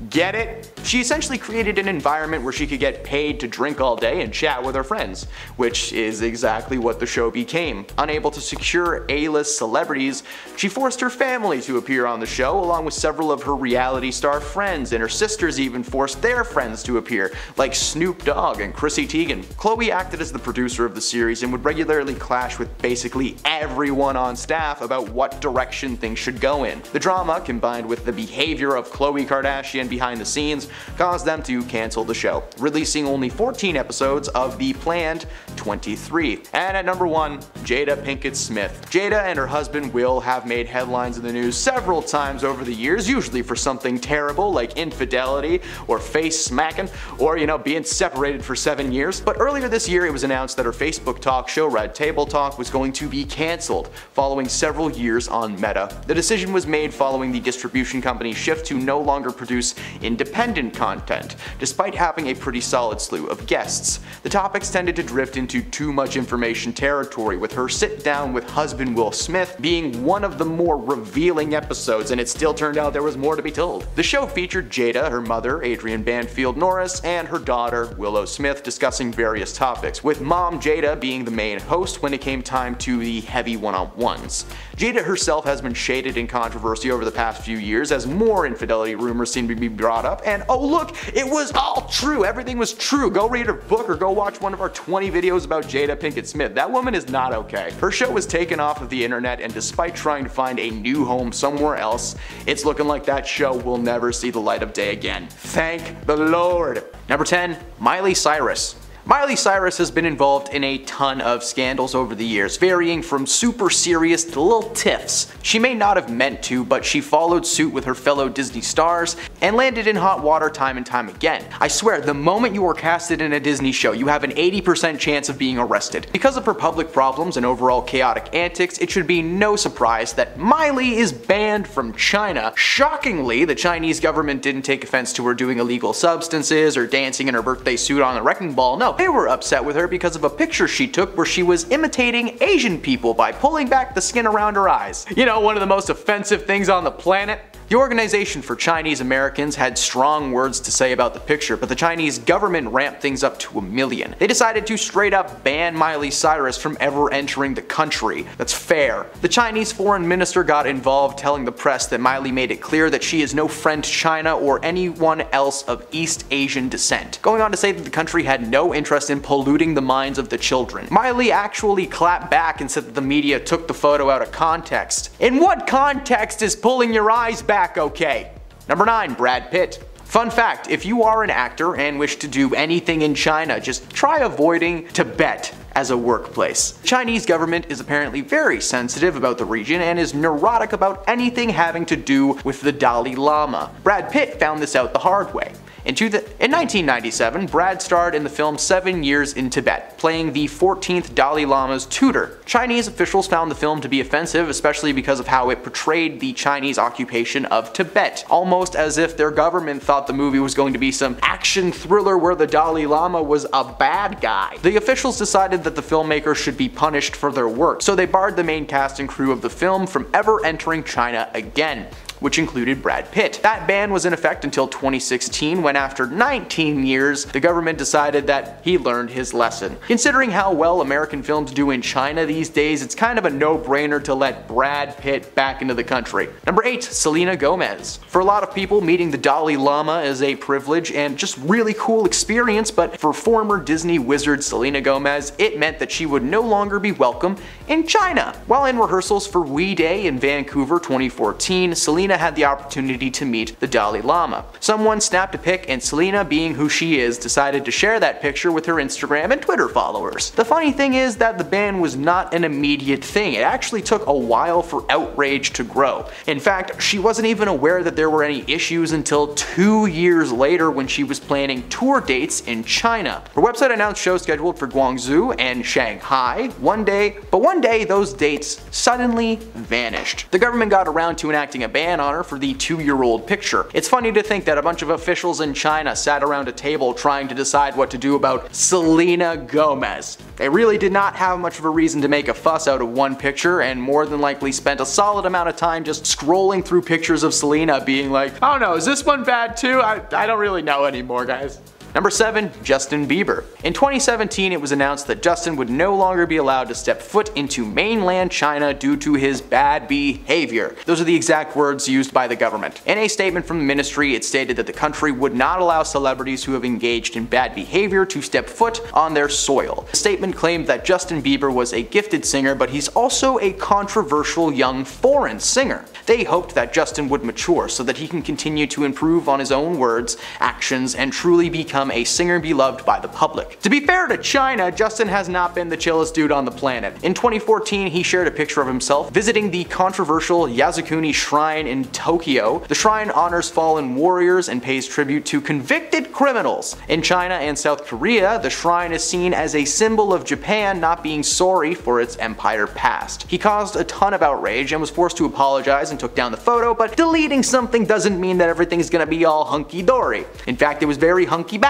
Get it? She essentially created an environment where she could get paid to drink all day and chat with her friends, which is exactly what the show became. Unable to secure A-list celebrities, she forced her family to appear on the show along with several of her reality star friends, and her sisters even forced their friends to appear, like Snoop Dogg and Chrissy Teigen. Khloe acted as the producer of the series and would regularly clash with basically everyone on staff about what direction things should go in. The drama, combined with the behavior of Khloe Kardashian behind the scenes, caused them to cancel the show, releasing only 14 episodes of the planned 23. And at number 1, Jada Pinkett Smith. Jada and her husband Will have made headlines in the news several times over the years, usually for something terrible like infidelity or face smacking, or being separated for 7 years. But earlier this year it was announced that her Facebook talk show Red Table Talk was going to be cancelled following several years on Meta. The decision was made following the distribution company's shift to no longer produce independent content, despite having a pretty solid slew of guests. The topics tended to drift into too much information territory, with her sit down with husband Will Smith being one of the more revealing episodes, and it still turned out there was more to be told. The show featured Jada, her mother, Adrienne Banfield Norris, and her daughter, Willow Smith, discussing various topics, with mom Jada being the main host when it came time to the heavy one-on-ones. Jada herself has been shaded in controversy over the past few years as more infidelity rumors seem to be brought up, and oh look, it was all true, everything was true. Go read her book or go watch one of our 20 videos about Jada Pinkett Smith. That woman is not okay. Her show was taken off of the internet, and despite trying to find a new home somewhere else, it's looking like that show will never see the light of day again. Thank the Lord. Number 10, Miley Cyrus. Miley Cyrus has been involved in a ton of scandals over the years, varying from super serious to little tiffs. She may not have meant to, but she followed suit with her fellow Disney stars and landed in hot water time and time again. I swear, the moment you are casted in a Disney show, you have an 80% chance of being arrested. Because of her public problems and overall chaotic antics, it should be no surprise that Miley is banned from China. Shockingly, the Chinese government didn't take offense to her doing illegal substances or dancing in her birthday suit on the wrecking ball. No, they were upset with her because of a picture she took where she was imitating Asian people by pulling back the skin around her eyes. One of the most offensive things on the planet. The Organization for Chinese Americans had strong words to say about the picture, but the Chinese government ramped things up to 1 million. They decided to straight up ban Miley Cyrus from ever entering the country. That's fair. The Chinese foreign minister got involved, telling the press that Miley made it clear that she is no friend to China or anyone else of East Asian descent, going on to say that the country had no interest in polluting the minds of the children. Miley actually clapped back and said that the media took the photo out of context. In what context is pulling your eyes back okay? Number 9, Brad Pitt. Fun fact, if you are an actor and wish to do anything in China, just try avoiding Tibet as a workplace. The Chinese government is apparently very sensitive about the region and is neurotic about anything having to do with the Dalai Lama. Brad Pitt found this out the hard way. In 1997, Brad starred in the film 7 Years in Tibet, playing the 14th Dalai Lama's tutor. Chinese officials found the film to be offensive, especially because of how it portrayed the Chinese occupation of Tibet, almost as if their government thought the movie was going to be some action thriller where the Dalai Lama was a bad guy. The officials decided that the filmmakers should be punished for their work, so they barred the main cast and crew of the film from ever entering China again. which included Brad Pitt. That ban was in effect until 2016, when after 19 years, the government decided that he learned his lesson. Considering how well American films do in China these days, it's kind of a no-brainer to let Brad Pitt back into the country. Number 8. Selena Gomez. For a lot of people, meeting the Dalai Lama is a privilege and just really cool experience, but for former Disney wizard Selena Gomez, it meant that she would no longer be welcome in China. While in rehearsals for We Day in Vancouver 2014, Selena had the opportunity to meet the Dalai Lama. Someone snapped a pic, and Selena, being who she is, decided to share that picture with her Instagram and Twitter followers. The funny thing is that the ban was not an immediate thing. It actually took a while for outrage to grow. In fact, she wasn't even aware that there were any issues until 2 years later, when she was planning tour dates in China. Her website announced shows scheduled for Guangzhou and Shanghai one day, but one day those dates suddenly vanished. The government got around to enacting a ban on her for the 2-year-old picture. It's funny to think that a bunch of officials in China sat around a table trying to decide what to do about Selena Gomez. They really did not have much of a reason to make a fuss out of one picture, and more than likely spent a solid amount of time just scrolling through pictures of Selena being like, oh no, is this one bad too? I don't really know anymore, guys. Number 7. Justin Bieber. In 2017, it was announced that Justin would no longer be allowed to step foot into mainland China due to his bad behavior. Those are the exact words used by the government. In a statement from the ministry, it stated that the country would not allow celebrities who have engaged in bad behavior to step foot on their soil. The statement claimed that Justin Bieber was a gifted singer, but he's also a controversial young foreign singer. They hoped that Justin would mature so that he can continue to improve on his own words, actions, and truly become a singer beloved by the public. To be fair to China, Justin has not been the chillest dude on the planet. In 2014, he shared a picture of himself visiting the controversial Yasukuni Shrine in Tokyo. The shrine honors fallen warriors and pays tribute to convicted criminals. In China and South Korea, the shrine is seen as a symbol of Japan not being sorry for its empire past. He caused a ton of outrage and was forced to apologize and took down the photo, but deleting something doesn't mean that everything's gonna be all hunky-dory. In fact, it was very hunky-batty.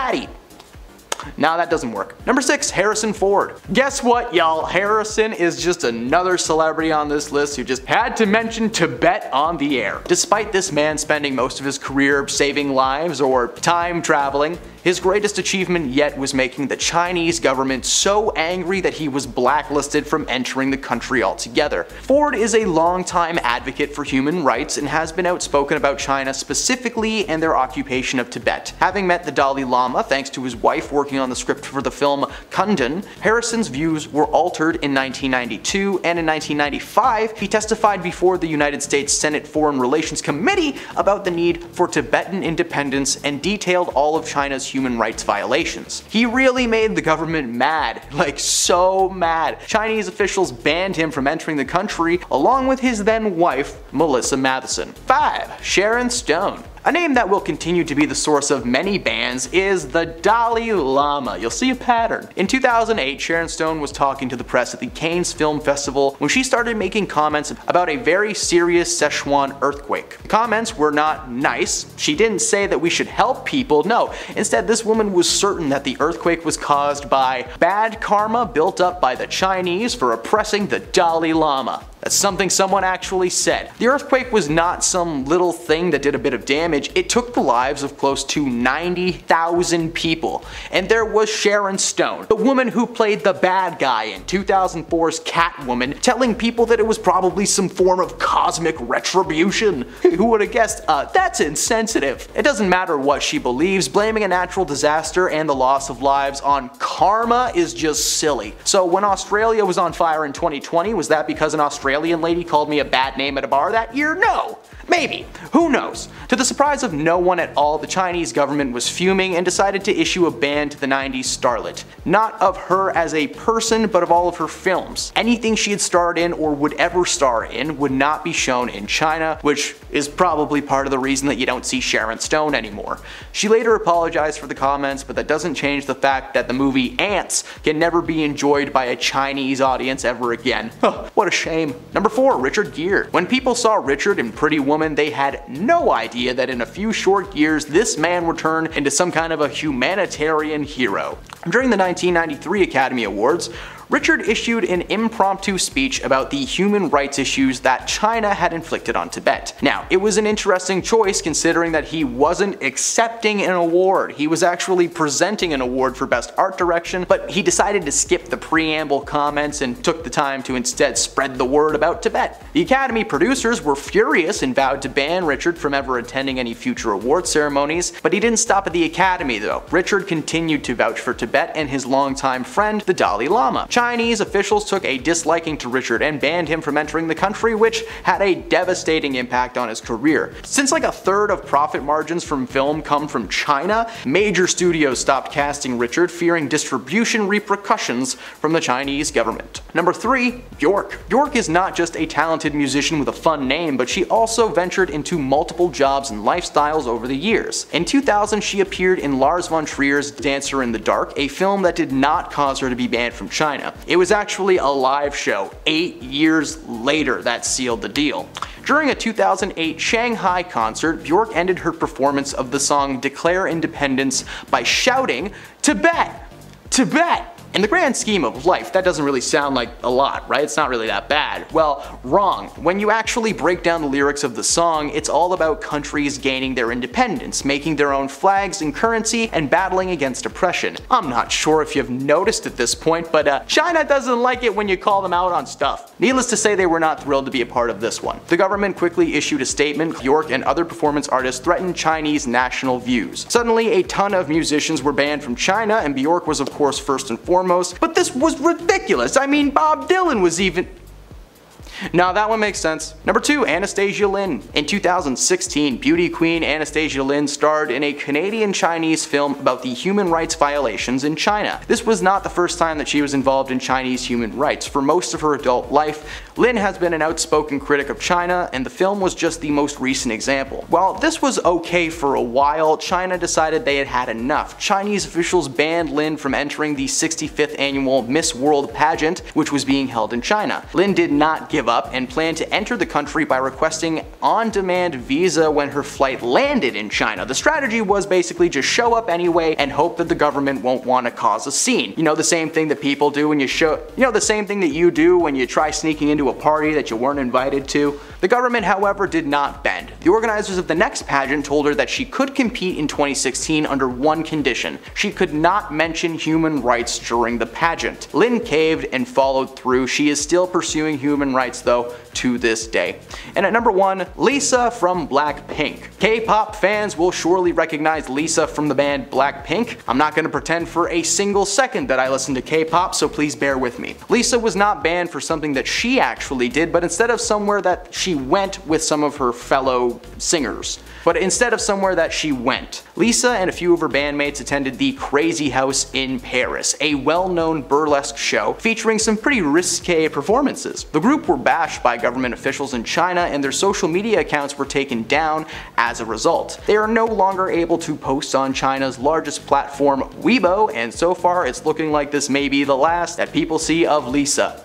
Now that doesn't work. Number 6. Harrison Ford. Guess what, y'all? Harrison is just another celebrity on this list who just had to mention Tibet on the air. Despite this man spending most of his career saving lives or time traveling, his greatest achievement yet was making the Chinese government so angry that he was blacklisted from entering the country altogether. Ford is a longtime advocate for human rights and has been outspoken about China specifically and their occupation of Tibet. Having met the Dalai Lama thanks to his wife working on the script for the film Kundun, Harrison's views were altered in 1992, and in 1995 he testified before the United States Senate Foreign Relations Committee about the need for Tibetan independence and detailed all of China's human rights violations. He really made the government mad, like so mad. Chinese officials banned him from entering the country along with his then wife, Melissa Matheson. 5. Sharon Stone. A name that will continue to be the source of many bans is the Dalai Lama. You'll see a pattern. In 2008, Sharon Stone was talking to the press at the Cannes Film Festival when she started making comments about a very serious Sichuan earthquake. The comments were not nice. She didn't say that we should help people, no. Instead, this woman was certain that the earthquake was caused by bad karma built up by the Chinese for oppressing the Dalai Lama. That's something someone actually said. The earthquake was not some little thing that did a bit of damage. It took the lives of close to 90,000 people. And there was Sharon Stone, the woman who played the bad guy in 2004's Catwoman, telling people that it was probably some form of cosmic retribution. Who would have guessed? That's insensitive. It doesn't matter what she believes, blaming a natural disaster and the loss of lives on karma is just silly. So when Australia was on fire in 2020, was that because an Australian lady called me a bad name at a bar that year? No. Maybe. Who knows? To the surprise of no one at all, the Chinese government was fuming and decided to issue a ban to the 90s starlet. Not of her as a person, but of all of her films. Anything she had starred in or would ever star in would not be shown in China, which is probably part of the reason that you don't see Sharon Stone anymore. She later apologized for the comments, but that doesn't change the fact that the movie Ants can never be enjoyed by a Chinese audience ever again. What a shame. Number 4. Richard Gere. When people saw Richard in Pretty Woman, they had no idea that in a few short years this man would turn into some kind of a humanitarian hero. During the 1993 Academy Awards, Richard issued an impromptu speech about the human rights issues that China had inflicted on Tibet. Now, it was an interesting choice considering that he wasn't accepting an award. He was actually presenting an award for Best Art Direction, but he decided to skip the preamble comments and took the time to instead spread the word about Tibet. The Academy producers were furious and vowed to ban Richard from ever attending any future award ceremonies, but he didn't stop at the Academy though. Richard continued to vouch for Tibet and his longtime friend, the Dalai Lama. Chinese officials took a disliking to Richard and banned him from entering the country, which had a devastating impact on his career. Since like a third of profit margins from film come from China, major studios stopped casting Richard, fearing distribution repercussions from the Chinese government. Number 3. Bjork. Bjork is not just a talented musician with a fun name, but she also ventured into multiple jobs and lifestyles over the years. In 2000, she appeared in Lars von Trier's Dancer in the Dark, a film that did not cause her to be banned from China. It was actually a live show 8 years later that sealed the deal. During a 2008 Shanghai concert, Bjork ended her performance of the song Declare Independence by shouting, "Tibet! Tibet!" In the grand scheme of life, that doesn't really sound like a lot, right? It's not really that bad. Well, wrong. When you actually break down the lyrics of the song, it's all about countries gaining their independence, making their own flags and currency, and battling against oppression. I'm not sure if you've noticed at this point, but China doesn't like it when you call them out on stuff. Needless to say, they were not thrilled to be a part of this one. The government quickly issued a statement. Bjork and other performance artists threatened Chinese national views. Suddenly, a ton of musicians were banned from China, and Bjork was of course first and foremost. But this was ridiculous. I mean, Bob Dylan was even... Now that one makes sense. Number 2, Anastasia Lin. In 2016, beauty queen Anastasia Lin starred in a Canadian-Chinese film about the human rights violations in China. This was not the first time that she was involved in Chinese human rights. For most of her adult life, Lin has been an outspoken critic of China, and the film was just the most recent example. While this was okay for a while, China decided they had had enough. Chinese officials banned Lin from entering the 65th annual Miss World pageant, which was being held in China. Lin did not give up and planned to enter the country by requesting on-demand visa when her flight landed in China. The strategy was basically just show up anyway and hope that the government won't want to cause a scene. You know, the same thing that people do when the same thing that you do when you try sneaking into a party that you weren't invited to. The government, however, did not bend. The organizers of the next pageant told her that she could compete in 2016 under one condition. She could not mention human rights during the pageant. Lin caved and followed through. She is still pursuing human rights though to this day. And at number 1, Lisa from Blackpink. K-pop fans will surely recognize Lisa from the band Blackpink. I'm not going to pretend for a single second that I listen to K-pop, so please bear with me. Lisa was not banned for something that she actually did, but instead of somewhere that she went with some of her fellow singers. Lisa and a few of her bandmates attended the Crazy House in Paris, a well-known burlesque show featuring some pretty risque performances. The group were bashed by government officials in China, and their social media accounts were taken down as a result. They are no longer able to post on China's largest platform, Weibo, and so far it's looking like this may be the last that people see of Lisa.